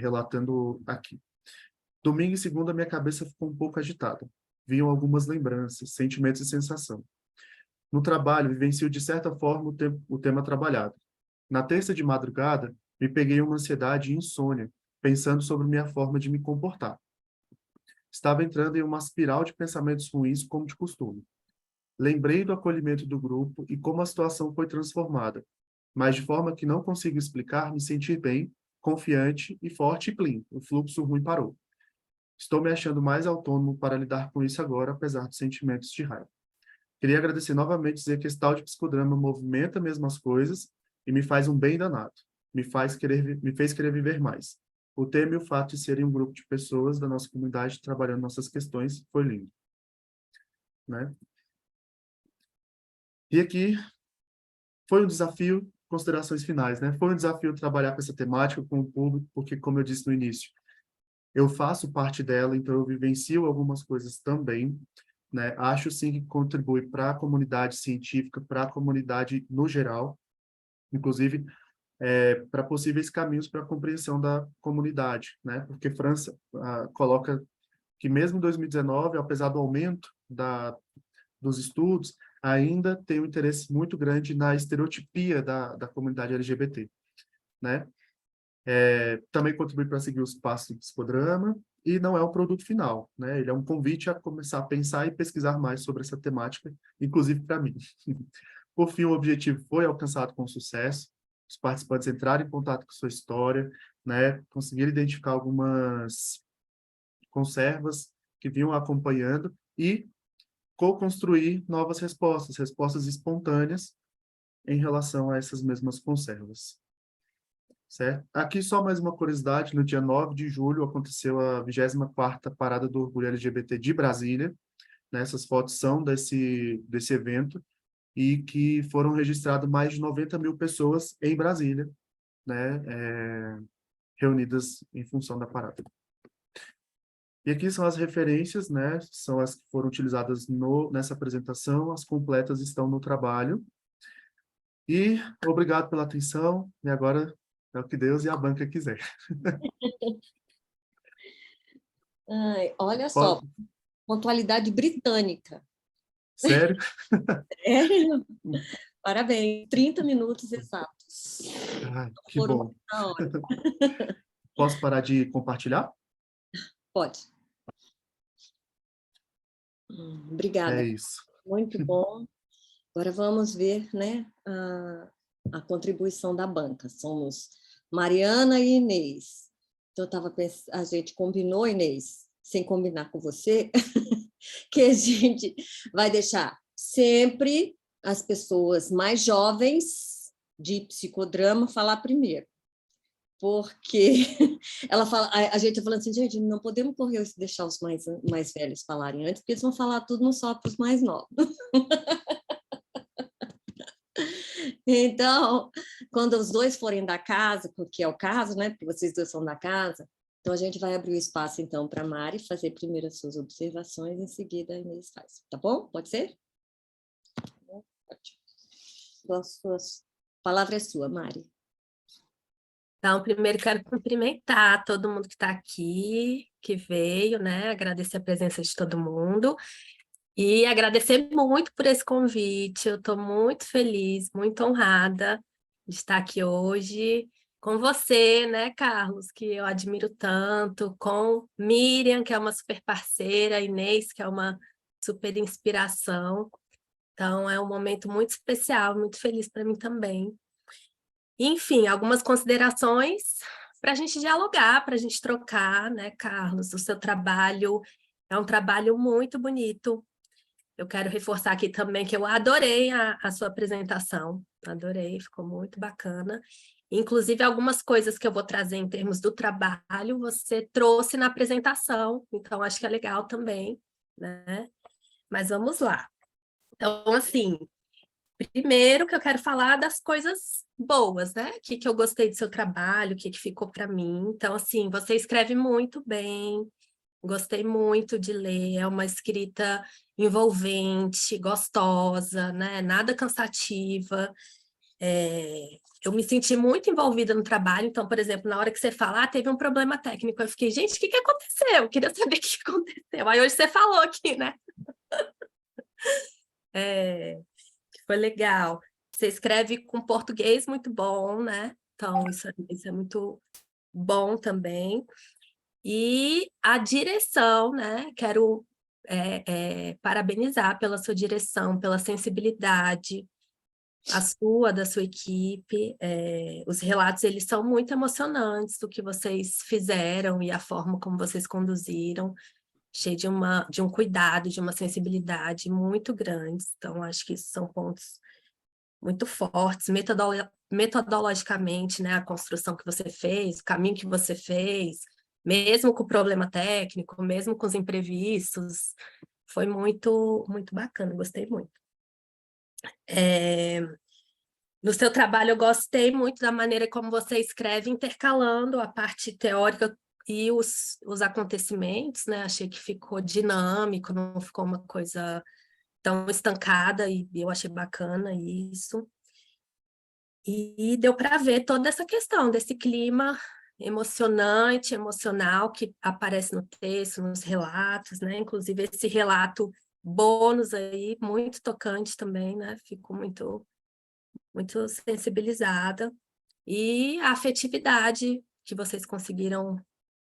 S2: relatando aqui. Domingo e segunda, minha cabeça ficou um pouco agitada. Vinham algumas lembranças, sentimentos e sensação. No trabalho, vivencio de certa forma o tema trabalhado. Na terça de madrugada, me peguei uma ansiedade e insônia, pensando sobre minha forma de me comportar. Estava entrando em uma espiral de pensamentos ruins, como de costume. Lembrei do acolhimento do grupo e como a situação foi transformada, mas de forma que não consigo explicar, me senti bem, confiante e forte e clean. O fluxo ruim parou. Estou me achando mais autônomo para lidar com isso agora, apesar dos sentimentos de raiva. Queria agradecer novamente, dizer que esse tal de psicodrama movimenta mesmo as coisas e me faz um bem danado. Me fez querer viver mais. O tema e o fato de serem um grupo de pessoas da nossa comunidade trabalhando nossas questões foi lindo. Né? E aqui foi um desafio, considerações finais, né? Foi um desafio trabalhar com essa temática com o público, porque, como eu disse no início, eu faço parte dela, então eu vivencio algumas coisas também, né? Acho sim que contribui para a comunidade científica, para a comunidade no geral, inclusive para possíveis caminhos para a compreensão da comunidade, né? Porque França coloca que mesmo em 2019, apesar do aumento dos estudos, ainda tem um interesse muito grande na estereotipia da comunidade LGBT, né? Também contribui para seguir os passos do psicodrama, e não é um produto final, né? Ele é um convite a começar a pensar e pesquisar mais sobre essa temática, inclusive para mim. Por fim, o objetivo foi alcançado com sucesso, os participantes entraram em contato com sua história, né? Conseguiram identificar algumas conservas que vinham acompanhando e co-construir novas respostas, respostas espontâneas em relação a essas mesmas conservas. Certo? Aqui só mais uma curiosidade, no dia 9 de julho aconteceu a 24ª Parada do Orgulho LGBT de Brasília, né? Essas fotos são desse evento, e que foram registradas mais de 90 mil pessoas em Brasília, né? Reunidas em função da parada. E aqui são as referências, né? São as que foram utilizadas nessa apresentação, as completas estão no trabalho. E obrigado pela atenção, e agora é o que Deus e a banca quiser.
S1: Ai, olha só, pontualidade britânica.
S2: Sério?
S1: Sério? Parabéns, 30 minutos exatos.
S2: Ai, que
S1: Foram
S2: bom.
S1: uma hora.
S2: Posso parar de compartilhar?
S1: Pode.
S2: É
S1: Obrigada.
S2: isso.
S1: Muito bom. Agora vamos ver, né, a contribuição da banca. Somos Mariana e Inês. Então, a gente combinou, Inês, sem combinar com você, que a gente vai deixar sempre as pessoas mais jovens de psicodrama falar primeiro. Porque ela fala, a gente está falando assim, gente, não podemos correr e deixar os mais velhos falarem antes, porque eles vão falar tudo, não só para os mais novos. Então, quando os dois forem da casa, porque é o caso, né? Porque vocês dois são da casa, então a gente vai abrir o espaço, então, para a Mari fazer primeiro as suas observações, em seguida a Inês faz. Tá bom? Pode ser? Ótimo. A palavra é sua, Mari.
S3: Então, primeiro quero cumprimentar todo mundo que está aqui, que veio, né? Agradecer a presença de todo mundo e agradecer muito por esse convite. Eu estou muito feliz, muito honrada de estar aqui hoje com você, né, Carlos, que eu admiro tanto, com Miriam, que é uma super parceira, Inês, que é uma super inspiração. Então, é um momento muito especial, muito feliz para mim também. Enfim, algumas considerações para a gente dialogar, para a gente trocar, né, Carlos? O seu trabalho é um trabalho muito bonito. Eu quero reforçar aqui também que eu adorei a sua apresentação, adorei, ficou muito bacana. Inclusive, algumas coisas que eu vou trazer em termos do trabalho, você trouxe na apresentação, então acho que é legal também, né? Mas vamos lá. Então, assim, primeiro que eu quero falar das coisas boas, né? O que eu gostei do seu trabalho, o que ficou para mim. Então, assim, você escreve muito bem, Gostei muito de ler, é uma escrita envolvente, gostosa, né? Nada cansativa. Eu me senti muito envolvida no trabalho, então, por exemplo, na hora que você fala, teve um problema técnico, eu fiquei, gente, o que aconteceu? Eu queria saber o que aconteceu. Aí hoje você falou aqui, né? Foi legal. Você escreve com português muito bom, né? Então, isso é muito bom também. E a direção, né? Quero parabenizar pela sua direção, pela sensibilidade, da sua equipe. Os relatos, eles são muito emocionantes do que vocês fizeram e a forma como vocês conduziram, cheio de um cuidado, de uma sensibilidade muito grande. Então, acho que são pontos muito fortes, metodologicamente, né, a construção que você fez, o caminho que você fez, mesmo com o problema técnico, mesmo com os imprevistos, foi muito, muito bacana, gostei muito. No seu trabalho, eu gostei muito da maneira como você escreve, intercalando a parte teórica e os acontecimentos, né? Achei que ficou dinâmico, não ficou uma coisa tão estancada, e eu achei bacana isso. E deu para ver toda essa questão desse clima emocional que aparece no texto, nos relatos, né? Inclusive esse relato bônus aí, muito tocante também, né? Fico muito, muito sensibilizada. E a afetividade que vocês conseguiram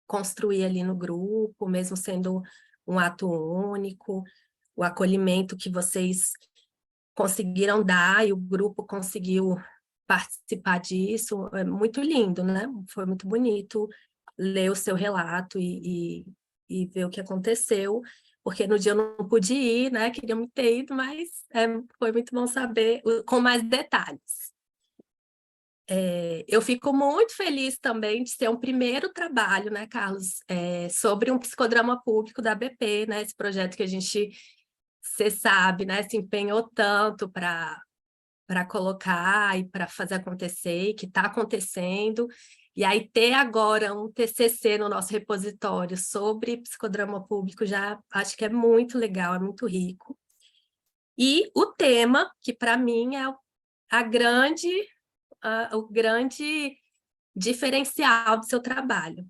S3: construir ali no grupo, mesmo sendo um ato único, o acolhimento que vocês conseguiram dar e o grupo conseguiu participar disso, é muito lindo, né? Foi muito bonito ler o seu relato e ver o que aconteceu, porque no dia eu não pude ir, né? Queria muito ter ido, mas foi muito bom saber com mais detalhes. Eu fico muito feliz também de ser um primeiro trabalho, né, Carlos, sobre um psicodrama público da BP, né? Esse projeto que a gente, você sabe, né, se empenhou tanto para colocar e para fazer acontecer, e que está acontecendo. E aí ter agora um TCC no nosso repositório sobre psicodrama público já acho que é muito legal, é muito rico. E o tema, que para mim é o grande diferencial do seu trabalho,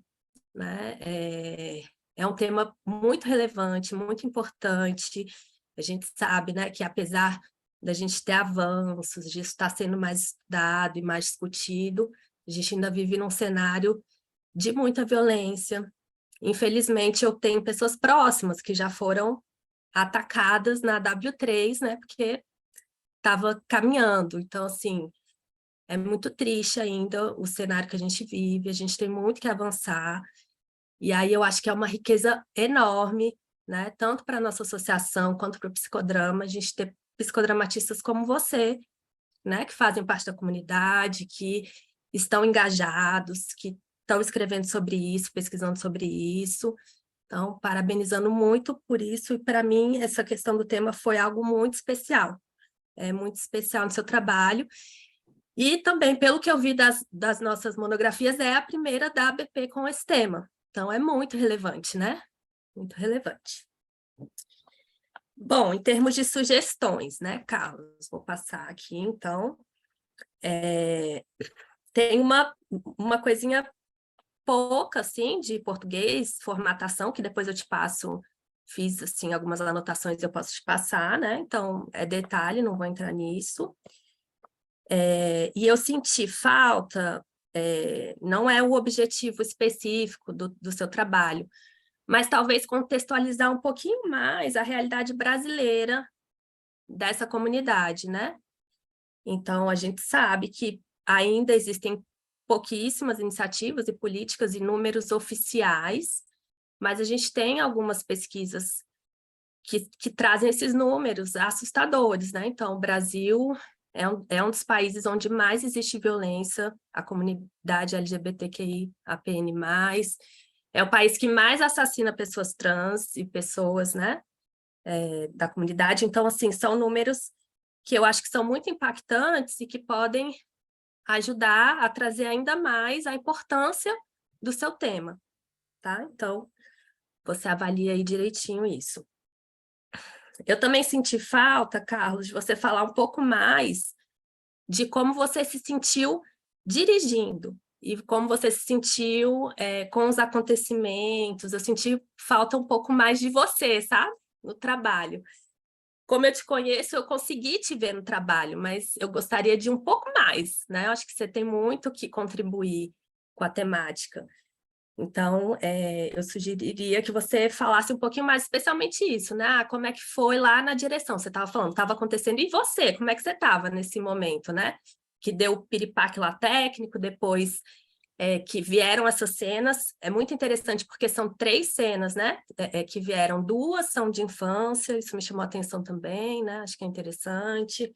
S3: né? É um tema muito relevante, muito importante. A gente sabe, né, que apesar da gente ter avanços, disso estar sendo mais estudado e mais discutido, a gente ainda vive num cenário de muita violência. Infelizmente, eu tenho pessoas próximas que já foram atacadas na W3, né, porque estava caminhando. Então, assim, é muito triste ainda o cenário que a gente vive, a gente tem muito que avançar. E aí eu acho que é uma riqueza enorme, né? Tanto para a nossa associação quanto para o psicodrama, a gente ter psicodramatistas como você, né? Que fazem parte da comunidade, que estão engajados, que estão escrevendo sobre isso, pesquisando sobre isso. Então, parabenizando muito por isso, e para mim essa questão do tema foi algo muito especial no seu trabalho. E também, pelo que eu vi das nossas monografias, é a primeira da ABP com esse tema. Então, é muito relevante, né? Muito relevante. Bom, em termos de sugestões, né, Carlos? Vou passar aqui, então. Tem uma coisinha pouca, assim, de português, formatação, que depois eu te passo. Fiz, assim, algumas anotações que eu posso te passar, né? Então, é detalhe, não vou entrar nisso. E eu senti falta, não é o objetivo específico do seu trabalho, mas talvez contextualizar um pouquinho mais a realidade brasileira dessa comunidade, né? Então, a gente sabe que ainda existem pouquíssimas iniciativas e políticas e números oficiais, mas a gente tem algumas pesquisas que trazem esses números assustadores, né? Então, o Brasil é um dos países onde mais existe violência à comunidade LGBTQI, APN+, é o país que mais assassina pessoas trans e pessoas, né, da comunidade. Então, assim, são números que eu acho que são muito impactantes e que podem ajudar a trazer ainda mais a importância do seu tema, tá? Então, Você avalia aí direitinho isso. Eu também senti falta, Carlos, de você falar um pouco mais de como você se sentiu dirigindo e como você se sentiu com os acontecimentos. Eu senti falta um pouco mais de você, sabe? No trabalho. Como eu te conheço, eu consegui te ver no trabalho, mas eu gostaria de um pouco mais, né? Eu acho que você tem muito que contribuir com a temática. Então, eu sugeriria que você falasse um pouquinho mais, especialmente isso, né? Ah, como é que foi lá na direção? Você estava falando, estava acontecendo. E você, como é que você estava nesse momento, né? Que deu o piripaque lá técnico, depois que vieram essas cenas. É muito interessante, porque são 3 cenas, né? Que vieram, 2 são de infância, isso me chamou a atenção também, né? Acho que é interessante.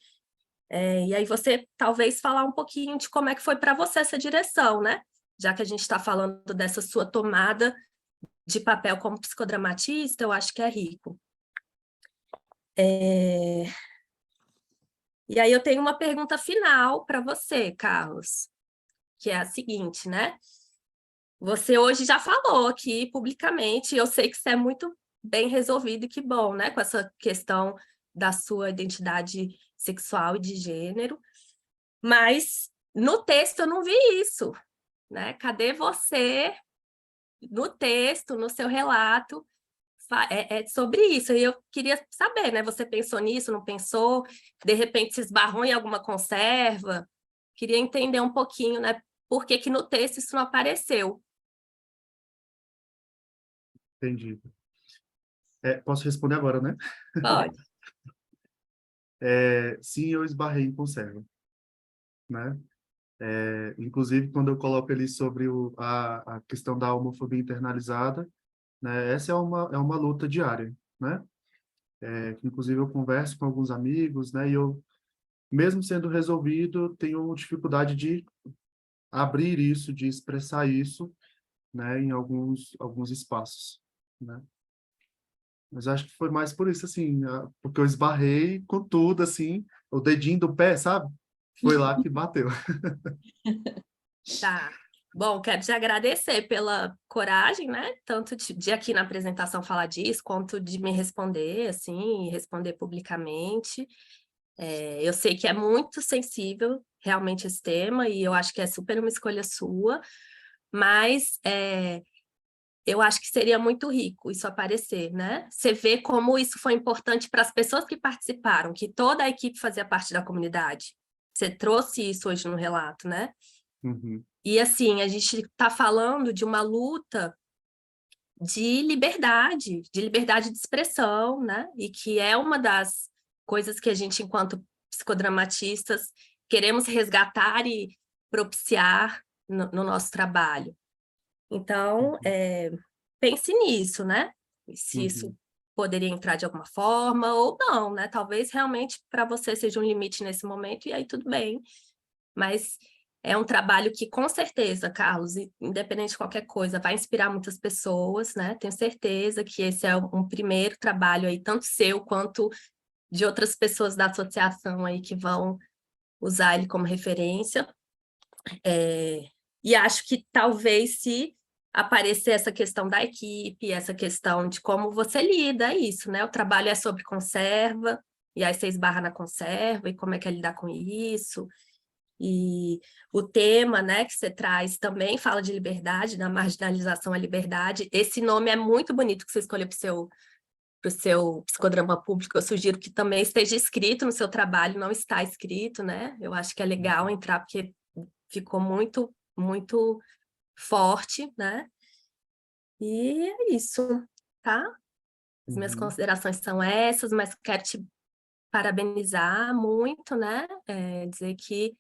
S3: E aí você talvez falar um pouquinho de como é que foi para você essa direção, né? Já que a gente está falando dessa sua tomada de papel como psicodramatista, eu acho que é rico. E aí eu tenho uma pergunta final para você, Carlos, que é a seguinte, né? Você hoje já falou aqui publicamente, eu sei que você é muito bem resolvido e que bom, né? Com essa questão da sua identidade sexual e de gênero, mas no texto eu não vi isso, né? Cadê você no texto, no seu relato? É sobre isso. E eu queria saber, né? Você pensou nisso, não pensou? De repente se esbarrou em alguma conserva? Queria entender um pouquinho, né? Por que que no texto isso não apareceu?
S2: Entendi. Posso responder agora, né?
S3: Pode.
S2: Sim, eu esbarrei em conserva, né? Inclusive, quando eu coloco ali sobre a questão da homofobia internalizada, né? Essa é uma luta diária, né? Que, inclusive, eu converso com alguns amigos, né? E eu, mesmo sendo resolvido, tenho dificuldade de abrir isso, de expressar isso, né? Em alguns espaços, né? Mas acho que foi mais por isso, assim, porque eu esbarrei com tudo, assim, o dedinho do pé, sabe? Foi lá que bateu.
S3: Tá. Bom, quero te agradecer pela coragem, né? Tanto de aqui na apresentação falar disso, quanto de me responder, assim, e responder publicamente. Eu sei que é muito sensível, realmente, esse tema, e eu acho que é super uma escolha sua, mas eu acho que seria muito rico isso aparecer, né? Você vê como isso foi importante para as pessoas que participaram, que toda a equipe fazia parte da comunidade. Você trouxe isso hoje no relato, né?
S2: Uhum.
S3: E assim, a gente está falando de uma luta de liberdade de expressão, né? E que é uma das coisas que a gente, enquanto psicodramatistas, queremos resgatar e propiciar no nosso trabalho. Então, pense nisso, né? Se isso
S2: Uhum.
S3: poderia entrar de alguma forma ou não, né? Talvez realmente para você seja um limite nesse momento, e aí tudo bem. Mas é um trabalho que, com certeza, Carlos, independente de qualquer coisa, vai inspirar muitas pessoas, né? Tenho certeza que esse é um primeiro trabalho aí, tanto seu quanto de outras pessoas da associação aí que vão usar ele como referência. E acho que talvez se aparecer essa questão da equipe, essa questão de como você lida isso, né? O trabalho é sobre conserva, e aí você esbarra na conserva, e como é que é lidar com isso. E o tema, né, que você traz também fala de liberdade, da marginalização à liberdade. Esse nome é muito bonito que você escolheu para o seu psicodrama público. Eu sugiro que também esteja escrito no seu trabalho, não está escrito, né? Eu acho que é legal entrar, porque ficou muito, muito forte, né? E é isso, tá? As minhas
S2: Uhum.
S3: considerações são essas, mas quero te parabenizar muito, né? Dizer que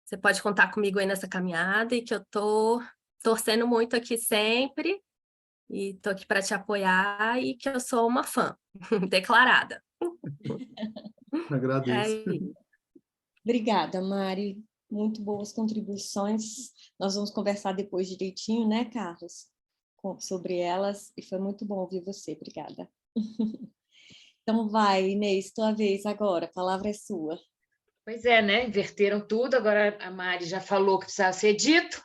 S3: você pode contar comigo aí nessa caminhada e que eu tô torcendo muito aqui sempre e tô aqui para te apoiar e que eu sou uma fã declarada. É
S2: Agradeço.
S3: isso.
S1: Obrigada, Mari. Muito boas contribuições. Nós vamos conversar depois direitinho, né, Carlos? Sobre elas, e foi muito bom ouvir você. Obrigada. Então vai, Inês, tua vez agora, a palavra é sua.
S4: Pois é, né? Inverteram tudo, agora a Mari já falou que precisava ser dito.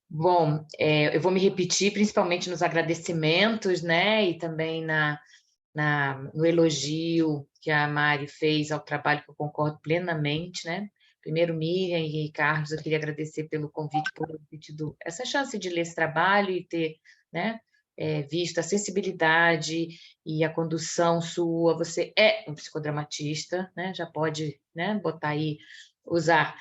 S4: Bom, eu vou me repetir principalmente nos agradecimentos, né? E também no elogio que a Mari fez ao trabalho, que eu concordo plenamente, né? Primeiro, Miriam e Carlos, eu queria agradecer pelo convite, por ter tido essa chance de ler esse trabalho e ter, né, visto a sensibilidade e a condução sua. Você é um psicodramatista, né? Já pode, né, botar aí, usar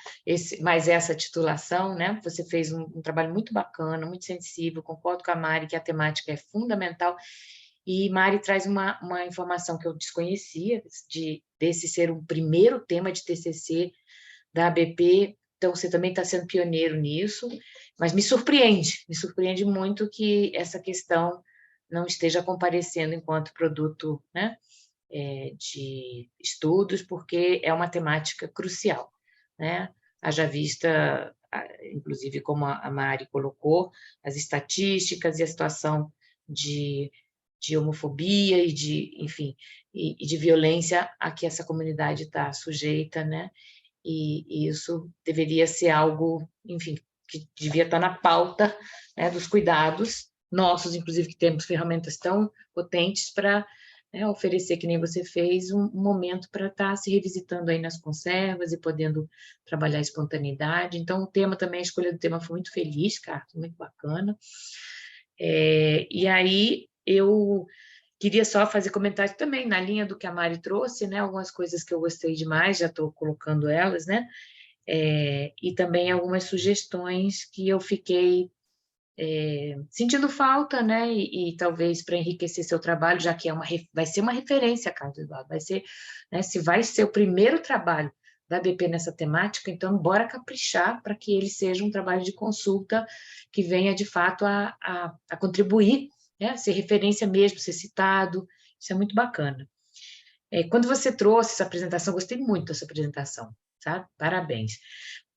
S4: mais essa titulação, né? Você fez um trabalho muito bacana, muito sensível, concordo com a Mari que a temática é fundamental. E Mari traz uma informação que eu desconhecia, desse ser um primeiro tema de TCC da ABP, então você também está sendo pioneiro nisso, mas me surpreende muito que essa questão não esteja comparecendo enquanto produto, né, de estudos, porque é uma temática crucial, né? Haja vista, inclusive como a Mari colocou, as estatísticas e a situação de homofobia e enfim, e de violência a que essa comunidade está sujeita, né? E isso deveria ser algo, enfim, que devia estar na pauta, né, dos cuidados nossos, inclusive que temos ferramentas tão potentes para, né, oferecer, que nem você fez, um momento para estar se revisitando aí nas conservas e podendo trabalhar a espontaneidade. Então, o tema também, a escolha do tema foi muito feliz, Carlos, muito bacana. E aí, eu queria só fazer comentário também na linha do que a Mari trouxe, né? Algumas coisas que eu gostei demais, já estou colocando elas, né? E também algumas sugestões que eu fiquei sentindo falta, né? E talvez para enriquecer seu trabalho, já que vai ser uma referência, Carlos Eduardo, vai ser, né? Se vai ser o primeiro trabalho da BP nessa temática, então bora caprichar para que ele seja um trabalho de consulta que venha de fato a contribuir, né? Ser referência mesmo, ser citado, isso é muito bacana. Quando você trouxe essa apresentação, gostei muito dessa apresentação, sabe? Parabéns.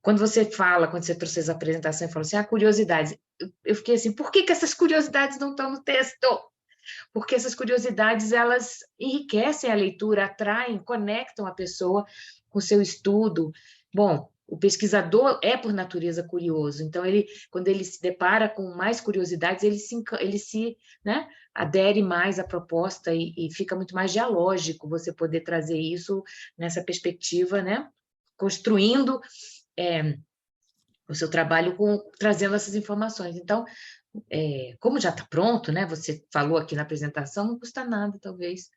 S4: Quando você trouxe essa apresentação e falou assim, curiosidades, eu fiquei assim, por que essas curiosidades não estão no texto? Porque essas curiosidades, elas enriquecem a leitura, atraem, conectam a pessoa com o seu estudo. Bom, o pesquisador é, por natureza, curioso, então, quando ele se depara com mais curiosidades, ele se né, adere mais à proposta e fica muito mais dialógico você poder trazer isso nessa perspectiva, né, construindo o seu trabalho trazendo essas informações. Então, como já está pronto, né, você falou aqui na apresentação, não custa nada, talvez,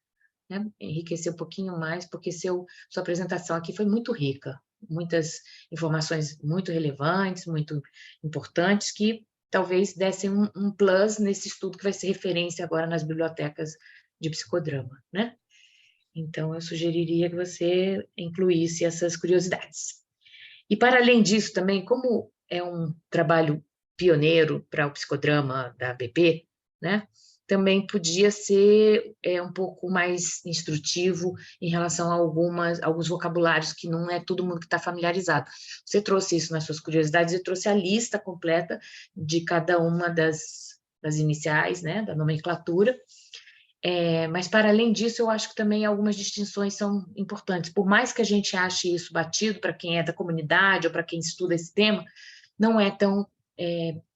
S4: né, enriquecer um pouquinho mais, porque sua apresentação aqui foi muito rica, muitas informações muito relevantes, muito importantes, que talvez dessem um plus nesse estudo que vai ser referência agora nas bibliotecas de psicodrama, né? Então, eu sugeriria que você incluísse essas curiosidades. E, para além disso, também, como é um trabalho pioneiro para o psicodrama da ABP, né? Também podia ser um pouco mais instrutivo em relação a alguns vocabulários que não é todo mundo que está familiarizado. Você trouxe isso nas suas curiosidades e trouxe a lista completa de cada uma das iniciais, né, da nomenclatura. Mas, para além disso, eu acho que também algumas distinções são importantes. Por mais que a gente ache isso batido para quem é da comunidade ou para quem estuda esse tema, não é tão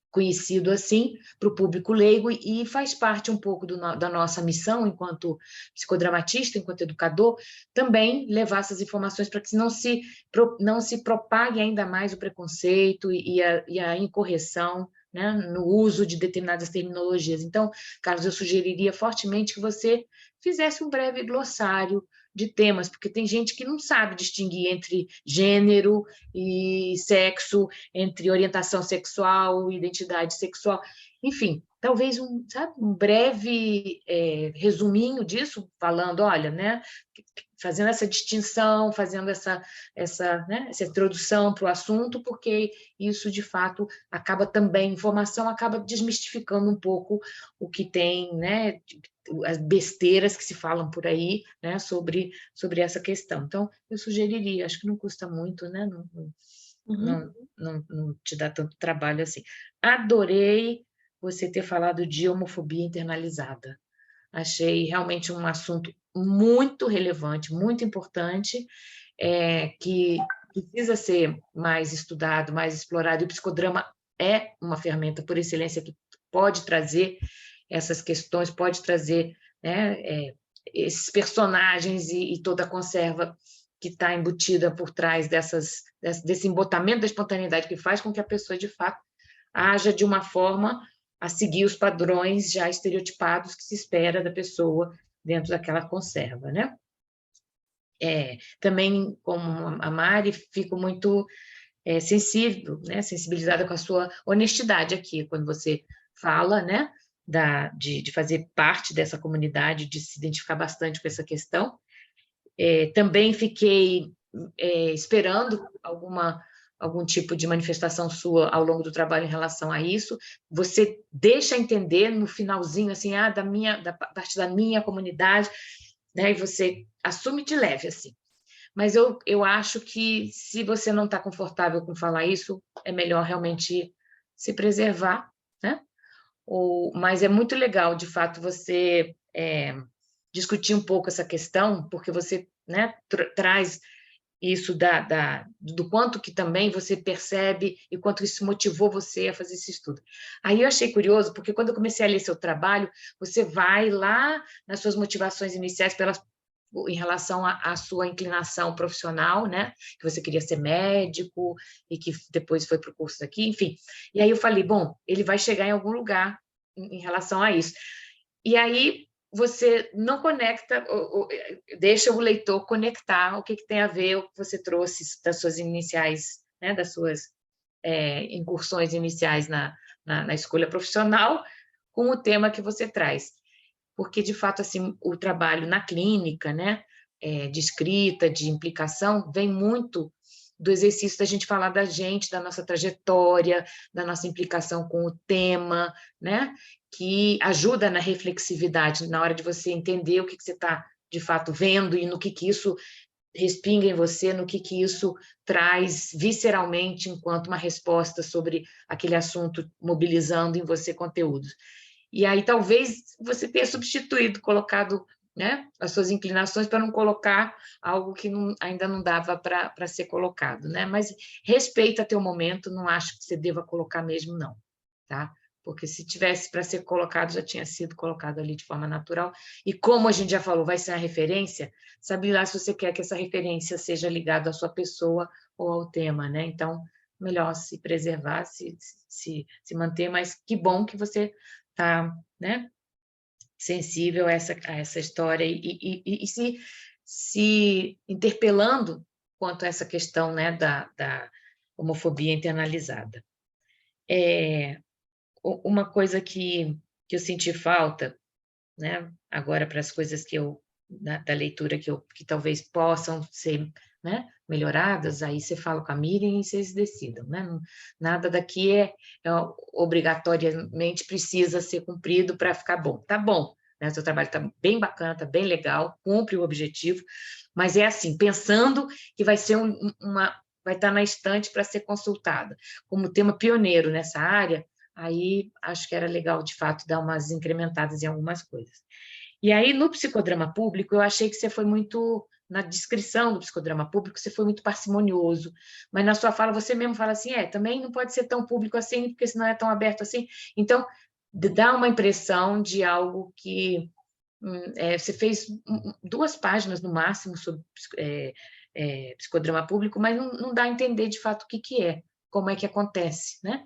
S4: conhecido assim para o público leigo e faz parte um pouco da nossa missão enquanto psicodramatista, enquanto educador, também levar essas informações para que não se propague ainda mais o preconceito e a incorreção, né, no uso de determinadas terminologias. Então, Carlos, eu sugeriria fortemente que você fizesse um breve glossário de temas, porque tem gente que não sabe distinguir entre gênero e sexo, entre orientação sexual e identidade sexual. Enfim, talvez um breve resuminho disso, falando, olha, né, fazendo essa distinção, fazendo essa introdução para o assunto, porque isso, de fato, acaba também, informação acaba desmistificando um pouco o que tem, né, as besteiras que se falam por aí, né, sobre essa questão. Então, eu sugeriria, acho que não custa muito, né, não te dá tanto trabalho assim. Adorei você ter falado de homofobia internalizada. Achei realmente um assunto muito relevante, muito importante, que precisa ser mais estudado, mais explorado, e o psicodrama é uma ferramenta por excelência que pode trazer essas questões, pode trazer, né, esses personagens e toda a conserva que está embutida por trás desse embotamento da espontaneidade que faz com que a pessoa, de fato, haja de uma forma a seguir os padrões já estereotipados que se espera da pessoa dentro daquela conserva, né? Também, como a Mari, fico muito sensível, né? Sensibilizada com a sua honestidade aqui, quando você fala, né? De fazer parte dessa comunidade, de se identificar bastante com essa questão. Também fiquei esperando algum tipo de manifestação sua ao longo do trabalho em relação a isso. Você deixa entender no finalzinho, assim, da parte da minha comunidade, né? E você assume de leve, assim. Mas eu acho que, se você não está confortável com falar isso, é melhor realmente se preservar, né? Mas é muito legal, de fato, você discutir um pouco essa questão, porque você, né, traz isso do quanto que também você percebe e quanto isso motivou você a fazer esse estudo. Aí eu achei curioso, porque quando eu comecei a ler seu trabalho, você vai lá nas suas motivações iniciais em relação à sua inclinação profissional, né? Que você queria ser médico e que depois foi para o curso aqui, enfim. E aí eu falei, bom, ele vai chegar em algum lugar em relação a isso. E aí você não conecta, deixa o leitor conectar o que tem a ver, o que você trouxe das suas iniciais, né, das suas incursões iniciais na escolha profissional, com o tema que você traz. Porque, de fato, assim, o trabalho na clínica, né, de escrita, de implicação, vem muito do exercício da gente falar da gente, da nossa trajetória, da nossa implicação com o tema, né, que ajuda na reflexividade, na hora de você entender o que você está, de fato, vendo e no que isso respinga em você, no que isso traz visceralmente enquanto uma resposta sobre aquele assunto, mobilizando em você conteúdos. E aí talvez você tenha substituído, colocado, né, as suas inclinações para não colocar algo que ainda não dava para ser colocado, né? Mas respeita teu momento, não acho que você deva colocar mesmo, não, tá? Porque se tivesse para ser colocado, já tinha sido colocado ali de forma natural. E como a gente já falou, vai ser a referência, sabe lá se você quer que essa referência seja ligada à sua pessoa ou ao tema, né? Então, melhor se preservar, se manter, mas que bom que você está, né, sensível a essa história e se interpelando quanto a essa questão, né, da homofobia internalizada. Uma coisa que eu senti falta, né, agora para as coisas da leitura que talvez possam ser, né, melhoradas, aí você fala com a Miriam e vocês decidam, né? Nada daqui obrigatoriamente precisa ser cumprido para ficar bom. Tá bom, né? O seu trabalho está bem bacana, está bem legal, cumpre o objetivo, mas é assim, pensando que vai ser vai estar na estante para ser consultada, como tema pioneiro nessa área. Aí acho que era legal, de fato, dar umas incrementadas em algumas coisas. E aí, no psicodrama público, eu achei que você foi muito, na descrição do psicodrama público, você foi muito parcimonioso, mas na sua fala você mesmo fala assim, também não pode ser tão público assim, porque senão é tão aberto assim. Então, dá uma impressão de algo que você fez 2 páginas no máximo sobre psicodrama público, mas não dá a entender de fato o que é, como é que acontece, né?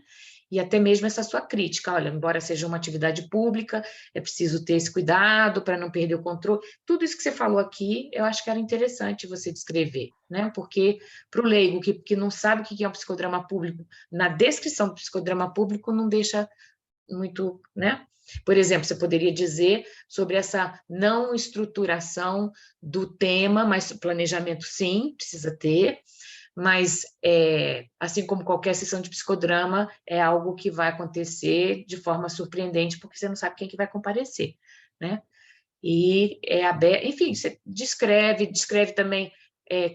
S4: E até mesmo essa sua crítica, olha, embora seja uma atividade pública, é preciso ter esse cuidado para não perder o controle. Tudo isso que você falou aqui, eu acho que era interessante você descrever, né? Porque para o leigo que não sabe o que é um psicodrama público, na descrição do psicodrama público não deixa muito, né? Por exemplo, você poderia dizer sobre essa não estruturação do tema, mas planejamento sim, precisa ter, mas, assim como qualquer sessão de psicodrama, é algo que vai acontecer de forma surpreendente, porque você não sabe quem que vai comparecer, né? E aberto, enfim, você descreve também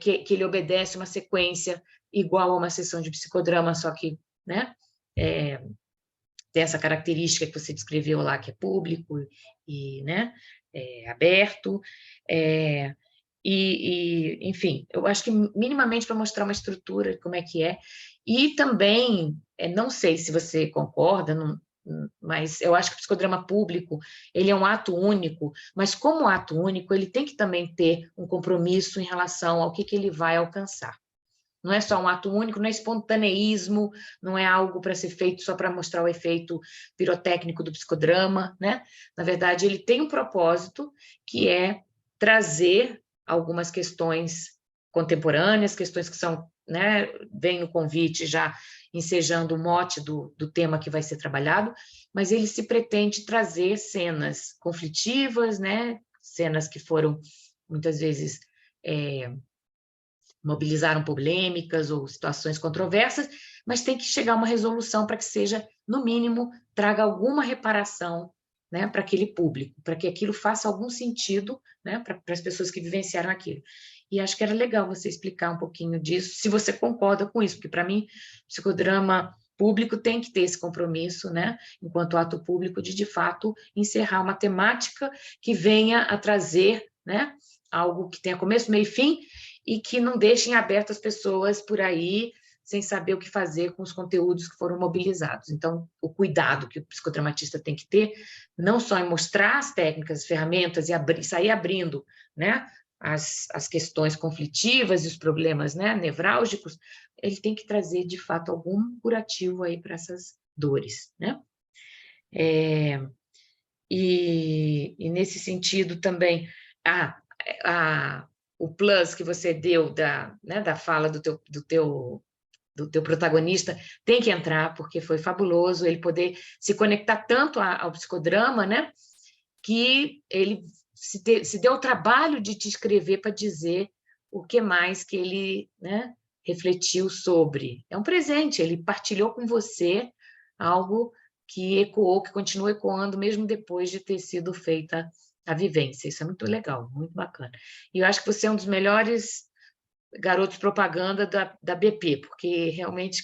S4: que ele obedece uma sequência igual a uma sessão de psicodrama, só que, né, tem essa característica que você descreveu lá, que é público e, né, aberto, enfim, eu acho que minimamente para mostrar uma estrutura, como é que é. E também, não sei se você concorda, mas eu acho que o psicodrama público, ele é um ato único, mas como ato único, ele tem que também ter um compromisso em relação ao que ele vai alcançar. Não é só um ato único, não é espontaneísmo, não é algo para ser feito só para mostrar o efeito pirotécnico do psicodrama, né? Na verdade, ele tem um propósito, que é trazer algumas questões contemporâneas, questões que são, né, vem no convite já ensejando o mote do tema que vai ser trabalhado, mas ele se pretende trazer cenas conflitivas, né? Cenas que foram, muitas vezes, mobilizaram polêmicas ou situações controversas, mas tem que chegar a uma resolução para que seja, no mínimo, traga alguma reparação, né, para aquele público, para que aquilo faça algum sentido, né, para as pessoas que vivenciaram aquilo. E acho que era legal você explicar um pouquinho disso, se você concorda com isso, porque para mim, psicodrama público tem que ter esse compromisso, né, enquanto ato público, de fato, encerrar uma temática que venha a trazer, né, algo que tenha começo, meio e fim, e que não deixem abertas as pessoas por aí sem saber o que fazer com os conteúdos que foram mobilizados. Então, o cuidado que o psicodramatista tem que ter, não só em mostrar as técnicas, as ferramentas e sair abrindo, né, as questões conflitivas e os problemas, né, nevrálgicos, ele tem que trazer, de fato, algum curativo aí para essas dores, né? E nesse sentido também, o plus que você deu da fala do teu protagonista tem que entrar, porque foi fabuloso ele poder se conectar tanto ao psicodrama, né, que ele se deu o trabalho de te escrever para dizer o que mais que ele, né, refletiu sobre. É um presente, ele partilhou com você algo que ecoou, que continua ecoando mesmo depois de ter sido feita a vivência. Isso é muito legal, muito bacana. E eu acho que você é um dos melhores garotos propaganda da BP, porque realmente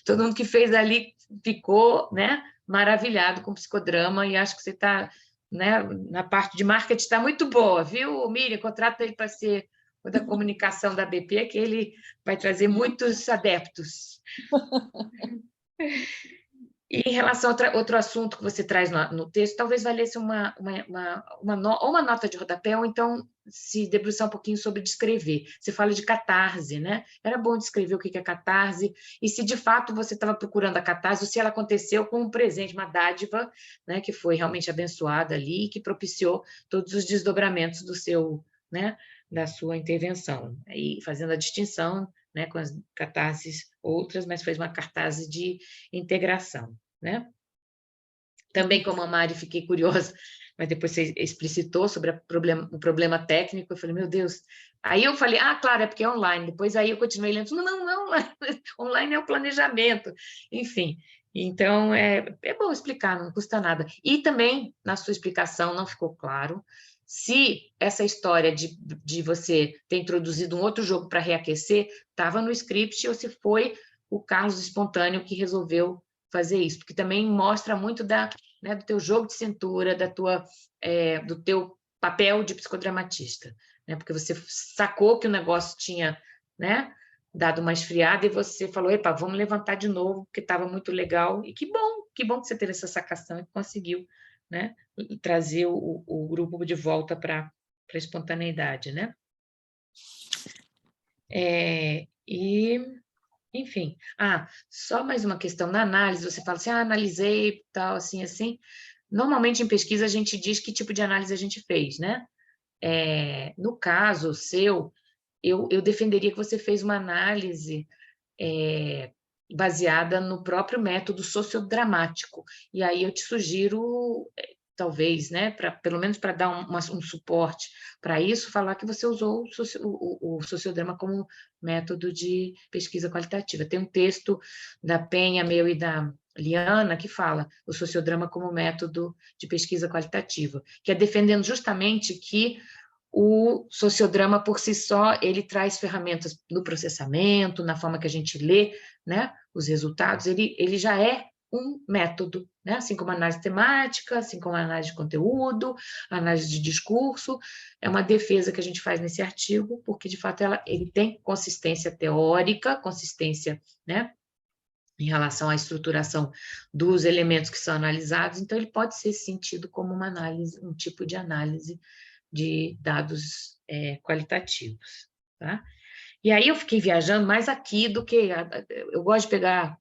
S4: todo mundo que fez ali ficou, né, maravilhado com o psicodrama, e acho que você está, né, na parte de marketing está muito boa, viu, Miriam? Contrata ele para ser o da comunicação da BP, que ele vai trazer muitos adeptos. E em relação a outro assunto que você traz no texto, talvez valesse uma nota de rodapé, ou então se debruçar um pouquinho sobre descrever. Você fala de catarse, né? Era bom descrever o que é catarse, e se de fato você estava procurando a catarse, ou se ela aconteceu com um presente, uma dádiva, né, que foi realmente abençoada ali, que propiciou todos os desdobramentos né, da sua intervenção, e fazendo a distinção, né, com as catarses outras, mas foi uma catarse de integração, né? Também, como a Mari, fiquei curiosa, mas depois você explicitou sobre o problema técnico, eu falei, meu Deus. Aí eu falei, claro, é porque é online. Depois aí eu continuei lendo, não, online é o planejamento. Enfim, então é bom explicar, não custa nada. E também, na sua explicação, não ficou claro se essa história de você ter introduzido um outro jogo para reaquecer estava no script ou se foi o Carlos espontâneo que resolveu fazer isso, porque também mostra muito né, do teu jogo de cintura, do teu papel de psicodramatista, né? Porque você sacou que o negócio tinha, né, dado uma esfriada e você falou, epa, vamos levantar de novo, porque estava muito legal, e que bom que você teve essa sacação e conseguiu, né, trazer o grupo de volta para a espontaneidade, né? Enfim, só mais uma questão na análise, você fala assim, analisei, tal, assim, assim. Normalmente, em pesquisa, a gente diz que tipo de análise a gente fez, né? No caso seu, eu defenderia que você fez uma análise baseada no próprio método sociodramático. E aí eu te sugiro, talvez, né, pelo menos para dar um suporte para isso, falar que você usou o sociodrama como método de pesquisa qualitativa. Tem um texto da Penha, meu e da Liana, que fala o sociodrama como método de pesquisa qualitativa, que é defendendo justamente que o sociodrama, por si só, ele traz ferramentas no processamento, na forma que a gente lê, né, os resultados, ele já é um método, né? Assim como a análise temática, assim como a análise de conteúdo, a análise de discurso, é uma defesa que a gente faz nesse artigo, porque, de fato, ele tem consistência teórica, consistência, né, em relação à estruturação dos elementos que são analisados, então ele pode ser sentido como uma análise, um tipo de análise de dados qualitativos, tá? E aí eu fiquei viajando mais aqui do que... Eu gosto de pegar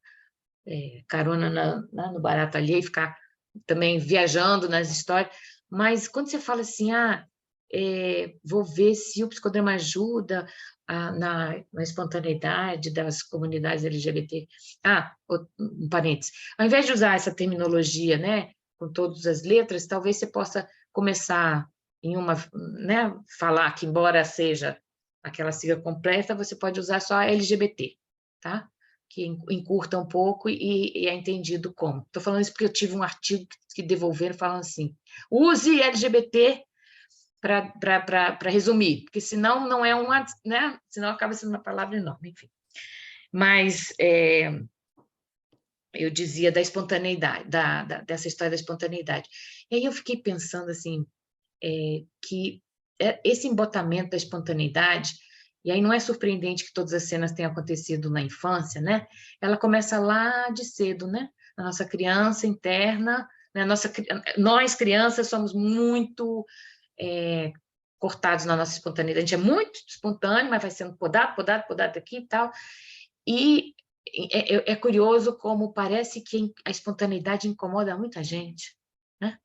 S4: carona no barato alheio e ficar também viajando nas histórias, mas quando você fala assim, vou ver se o psicodrama ajuda na espontaneidade das comunidades LGBT. Um parênteses. Ao invés de usar essa terminologia, né, com todas as letras, talvez você possa começar em uma, né, falar que, embora seja aquela sigla completa, você pode usar só LGBT, tá? Que encurta um pouco e é entendido como. Estou falando isso porque eu tive um artigo que devolveram falando assim, use LGBT para resumir, porque senão não é uma, né? Senão acaba sendo uma palavra enorme, enfim. Mas eu dizia da espontaneidade, dessa história da espontaneidade. E aí eu fiquei pensando assim, que esse embotamento da espontaneidade, e aí não é surpreendente que todas as cenas tenham acontecido na infância, né? Ela começa lá de cedo, né? A nossa criança interna, né? Nós crianças somos muito cortados na nossa espontaneidade. A gente é muito espontâneo, mas vai sendo podado aqui e tal. E é curioso como parece que a espontaneidade incomoda muita gente, né?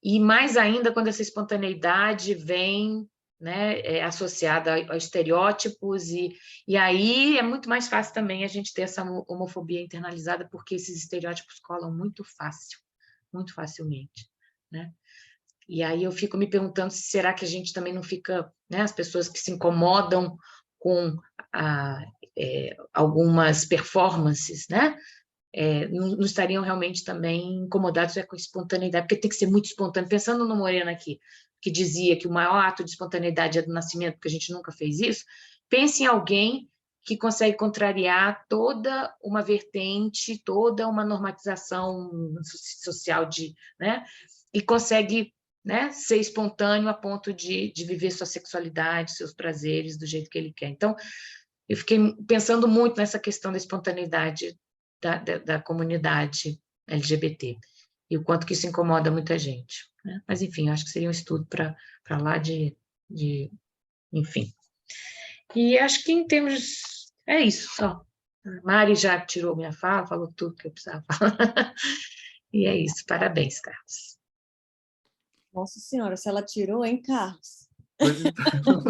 S4: E mais ainda quando essa espontaneidade vem, né, associada a estereótipos, e aí é muito mais fácil também a gente ter essa homofobia internalizada, porque esses estereótipos colam muito facilmente, né? E aí eu fico me perguntando se será que a gente também não fica, né, as pessoas que se incomodam com algumas performances, né? Não estariam realmente também incomodados com a espontaneidade, porque tem que ser muito espontâneo. Pensando no Moreno aqui, que dizia que o maior ato de espontaneidade é do nascimento, porque a gente nunca fez isso, pense em alguém que consegue contrariar toda uma vertente, toda uma normatização social, né? E consegue, né, ser espontâneo a ponto de viver sua sexualidade, seus prazeres do jeito que ele quer. Então, eu fiquei pensando muito nessa questão da espontaneidade da comunidade LGBT, e o quanto que isso incomoda muita gente, né? Mas, enfim, acho que seria um estudo para lá enfim. E acho que em termos... É isso, só. A Mari já tirou minha fala, falou tudo que eu precisava falar. E é isso, parabéns, Carlos.
S1: Nossa Senhora, se ela tirou, hein, Carlos?
S2: Pois então.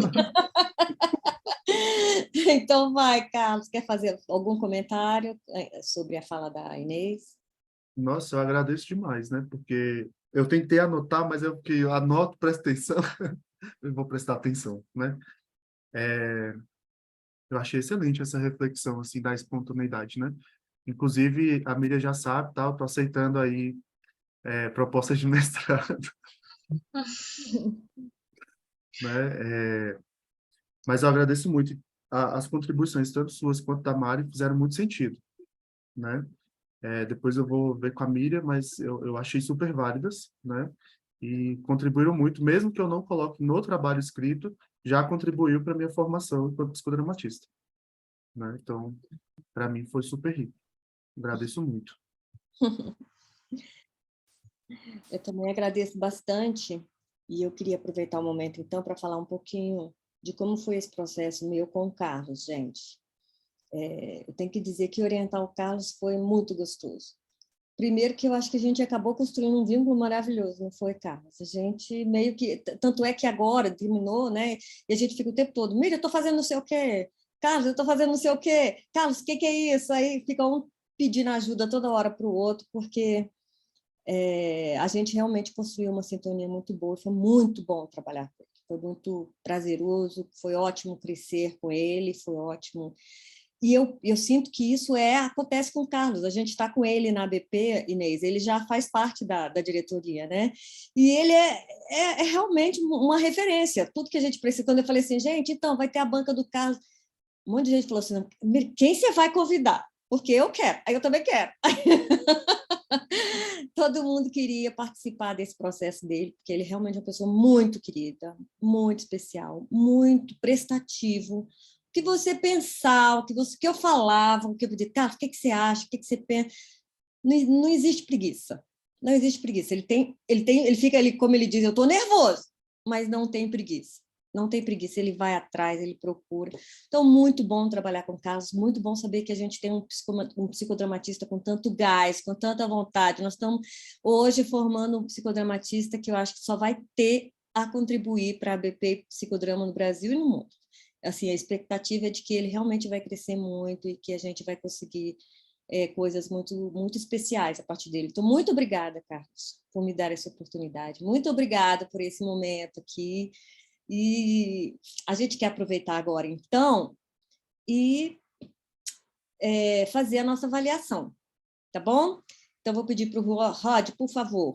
S1: Então vai, Carlos, quer fazer algum comentário sobre a fala da Inês?
S2: Nossa, eu agradeço demais, né? Porque eu tentei anotar, mas eu que anoto, presto atenção, eu vou prestar atenção, né? Eu achei excelente essa reflexão, assim, da espontaneidade, né? Inclusive, a Miriam já sabe, tá? Eu tô aceitando aí propostas de mestrado, né? Mas eu agradeço muito. As contribuições, tanto suas quanto da Mari, fizeram muito sentido, né? Depois eu vou ver com a Miriam, mas eu achei super válidas, né? E contribuíram muito, mesmo que eu não coloque no trabalho escrito, já contribuiu para a minha formação enquanto psicodramatista, né? Então, para mim foi super rico. Agradeço muito.
S1: Eu também agradeço bastante, e eu queria aproveitar o momento, então, para falar um pouquinho de como foi esse processo meu com o Carlos, gente. Eu tenho que dizer que orientar o Carlos foi muito gostoso. Primeiro que eu acho que a gente acabou construindo um vínculo maravilhoso, não foi, Carlos? A gente meio que... Tanto é que agora terminou, né? E a gente fica o tempo todo, Miriam, eu estou fazendo não sei o quê. Carlos, eu estou fazendo não sei o quê. Carlos, o que é isso? Aí fica um pedindo ajuda toda hora para o outro, porque a gente realmente construiu uma sintonia muito boa. Foi muito bom trabalhar com ele. Foi muito prazeroso, foi ótimo crescer com ele, foi ótimo... E eu sinto que isso acontece com o Carlos. A gente está com ele na ABP, Inês, ele já faz parte da diretoria, né? E ele é realmente uma referência. Tudo que a gente precisa. Quando eu falei assim, gente, então vai ter a banca do Carlos, um monte de gente falou assim, quem você vai convidar? porque eu quero, aí eu também quero. Todo mundo queria participar desse processo dele, porque ele realmente é uma pessoa muito querida, muito especial, muito prestativo. O que você pensar, que eu falava, o que eu dizia, cara, o que você acha, o que você pensa? Não existe preguiça. Não existe preguiça. Ele fica ali, como ele diz, eu estou nervoso, mas não tem preguiça. Não tem preguiça, ele vai atrás, ele procura. Então, muito bom trabalhar com Carlos, muito bom saber que a gente tem um psicodramatista com tanto gás, com tanta vontade. Nós estamos hoje formando um psicodramatista que eu acho que só vai ter a contribuir para a BP Psicodrama no Brasil e no mundo. Assim, a expectativa é de que ele realmente vai crescer muito e que a gente vai conseguir coisas muito, muito especiais a partir dele. Então, muito obrigada, Carlos, por me dar essa oportunidade. Muito obrigada por esse momento aqui. E a gente quer aproveitar agora, então, e fazer a nossa avaliação, tá bom? Então, vou pedir para o Rod, por favor,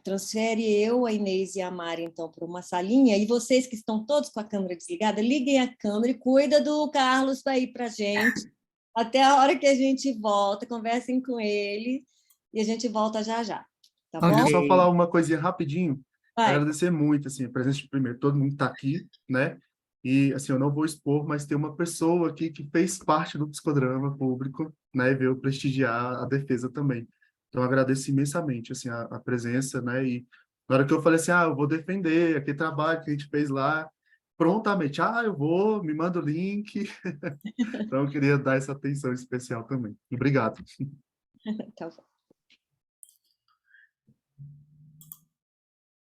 S1: transfere eu, a Inês e a Mari, então, para uma salinha, e vocês que estão todos com a câmera desligada, liguem a câmera e cuida do Carlos para ir para a gente, até a hora que a gente volta, conversem com ele, e a gente volta já já, tá bom?
S2: Queria
S5: Ok.
S2: só falar uma coisinha rapidinho.
S1: Vai.
S2: Agradecer muito, assim, a presença de primeiro, todo mundo está aqui, né? E, assim, eu não vou expor, mas tem uma pessoa aqui que fez parte do psicodrama público, né? E veio prestigiar a defesa também. Então, eu agradeço imensamente, assim, a presença, né? E na hora que eu falei assim, eu vou defender aquele trabalho que a gente fez lá, prontamente, eu vou, me manda o link. Então, eu queria dar essa atenção especial também. Obrigado.
S1: Tá bom.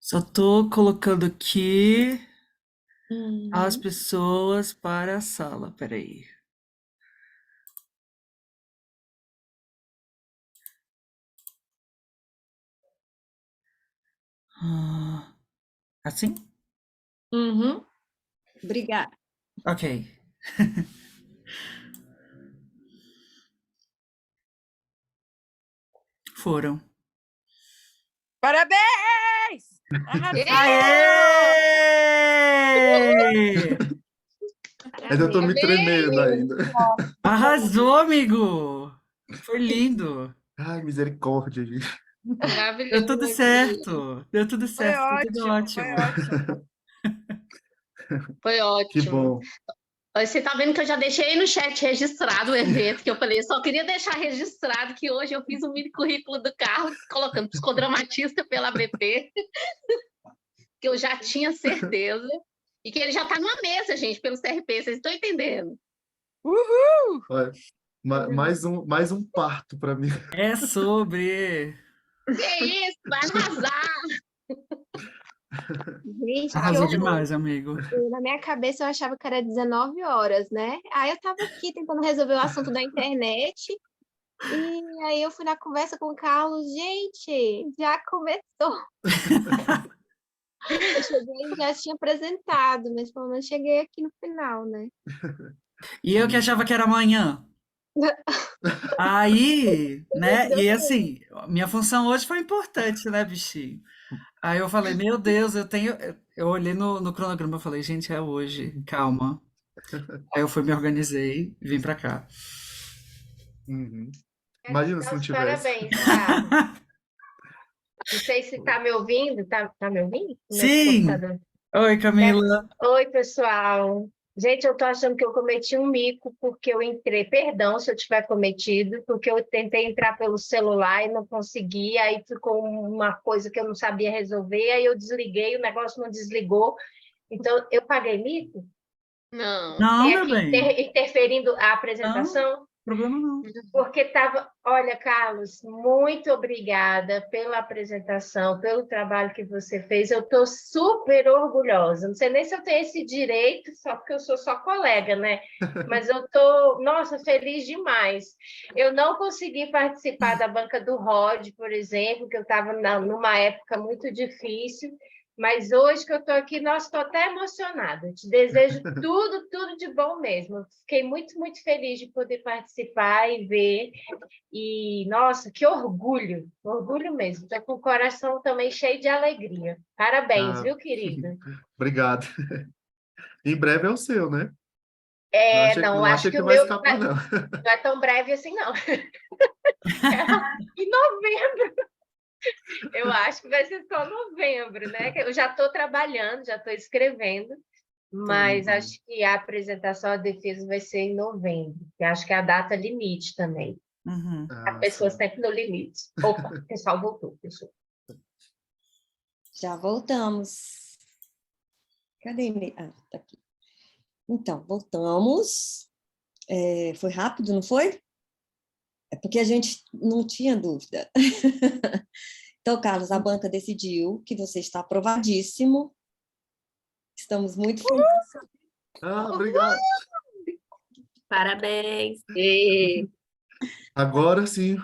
S5: Só tô colocando aqui as
S1: Uhum.
S5: pessoas para a sala. Peraí. Assim?
S1: Uhum. Obrigada.
S5: Ok. Foram.
S6: Parabéns! Arrasou!
S5: Aê!
S2: Ainda estou me tremendo ainda.
S5: Arrasou, amigo! Foi lindo.
S2: Ai, misericórdia, gente.
S5: Deu tudo certo. Deu tudo
S6: Foi
S5: certo. Foi tudo
S6: ótimo, foi
S5: ótimo.
S6: ótimo.
S4: Foi
S2: Que
S4: ótimo.
S2: bom.
S4: Você tá vendo que eu já deixei no chat registrado o evento, que eu falei, eu só queria deixar registrado que hoje eu fiz um mini currículo do Carlos, colocando psicodramatista pela BP, que eu já tinha certeza, e que ele já está numa mesa, gente, pelo CRP, vocês estão entendendo?
S6: Uhul!
S2: Olha, mais um parto para mim.
S5: É sobre.
S4: Que isso, vai arrasar!
S7: Gente, que
S5: Arrasou
S7: horror.
S5: demais, amigo.
S7: Na minha cabeça eu achava que era 19 horas, né? Aí eu tava aqui tentando resolver o assunto da internet. E aí eu fui na conversa com o Carlos. Gente, já começou. Eu cheguei e já tinha apresentado, mas pelo menos cheguei aqui no final, né?
S5: E eu que achava que era amanhã. Aí, né? E assim, minha função hoje foi importante, né, bichinho? Aí eu falei, meu Deus, eu tenho. Eu olhei no cronograma e falei, gente, é hoje, calma. Aí eu fui, me organizei e vim pra cá.
S2: Uhum.
S4: Quero te
S2: Imagina se
S4: dar
S2: não
S4: os
S2: tivesse.
S4: parabéns, Carlos. Não sei se está me ouvindo. Tá me ouvindo? Meu
S5: Sim!
S4: computador.
S5: Oi, Camila.
S4: Oi, pessoal. Gente, eu tô achando que eu cometi um mico porque eu entrei. Perdão se eu tiver cometido, porque eu tentei entrar pelo celular e não consegui. Aí ficou uma coisa que eu não sabia resolver. Aí eu desliguei, o negócio não desligou. Então, eu paguei mico? Não.
S5: Não,
S4: Fiquei
S5: meu
S4: aqui
S5: bem.
S4: interferindo a
S5: Não,
S4: apresentação.
S5: problema não.
S4: Porque estava. Olha, Carlos, muito obrigada pela apresentação, pelo trabalho que você fez. Eu estou super orgulhosa. Não sei nem se eu tenho esse direito, só porque eu sou só colega, né? Mas eu estou, nossa, feliz demais. Eu não consegui participar da banca do Rod, por exemplo, que eu estava numa época muito difícil. Mas hoje que eu estou aqui, nossa, estou até emocionada. Eu te desejo tudo, tudo de bom mesmo. Eu fiquei muito, muito feliz de poder participar e ver. E, nossa, que orgulho mesmo. Estou com o coração também cheio de alegria. Parabéns,
S2: Ah,
S4: viu, querida?
S2: obrigado. Em breve é o seu, né?
S4: Não,
S2: não
S4: acho
S2: acha
S4: que
S2: que
S4: o
S2: vai
S4: meu
S2: escapar, não.
S4: não é tão breve assim, não. Em novembro, eu acho que vai ser só novembro, né? Que eu já estou trabalhando, já estou escrevendo, mas
S2: Entendi.
S4: acho que a apresentação à defesa vai ser em novembro, que acho que é a data limite também.
S5: Uhum.
S4: A
S2: Ah,
S4: pessoa
S2: sim.
S4: sempre no limite. Opa, o pessoal voltou, pessoal.
S1: Já voltamos. Cadê? Tá aqui. Então, voltamos. Foi rápido, não foi? É porque a gente não tinha dúvida. Então, Carlos, a banca decidiu que você está aprovadíssimo. Estamos muito felizes.
S2: Ah, obrigado.
S3: Parabéns.
S4: E
S2: Agora sim.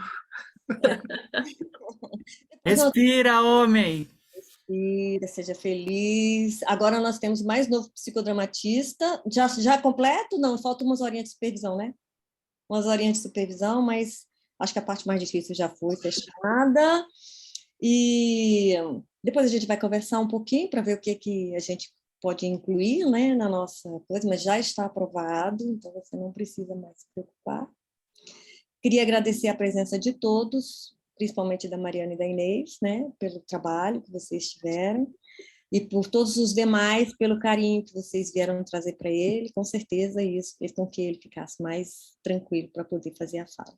S5: Respira, homem!
S1: Respira, seja feliz. Agora nós temos mais novo psicodramatista. Já completo? Não, faltam umas horinhas de supervisão, né? Umas horinhas de supervisão, mas acho que a parte mais difícil já foi fechada. E depois a gente vai conversar um pouquinho para ver o que a gente pode incluir, né, na nossa coisa, mas já está aprovado, então você não precisa mais se preocupar. Queria agradecer a presença de todos, principalmente da Mariana e da Inês, né, pelo trabalho que vocês tiveram, e por todos os demais, pelo carinho que vocês vieram trazer para ele. Com certeza isso fez com que ele ficasse mais tranquilo para poder fazer a fala.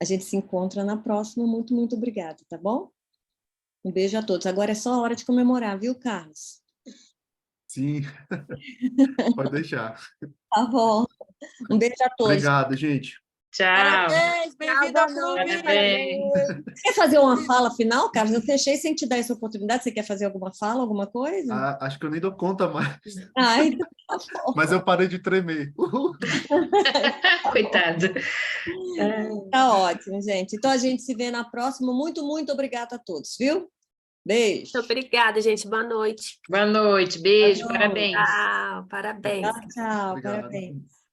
S1: A gente se encontra na próxima. Muito, muito obrigada, tá bom? Um beijo a todos. Agora é só a hora de comemorar, viu, Carlos?
S2: Sim. Pode deixar.
S1: Tá bom. Um beijo a todos.
S2: Obrigado, gente.
S4: tchau.
S6: Parabéns, bem-vindo ao clube.
S4: Parabéns.
S1: Você quer fazer uma fala final, Carlos? Eu fechei sem te dar essa oportunidade. Você quer fazer alguma fala, alguma coisa?
S2: Ah, acho que eu nem dou conta mais.
S1: Ai, tá bom.
S2: Mas eu parei de tremer.
S4: Coitado.
S1: Tá ótimo, gente. Então a gente se vê na próxima. Muito, muito obrigada a todos, viu? Beijo.
S3: Muito obrigada, gente. Boa noite.
S4: Boa noite, beijo,
S1: Boa noite.
S4: parabéns.
S3: Tchau, parabéns.
S1: Tchau, tchau.
S2: Obrigado.
S1: Parabéns.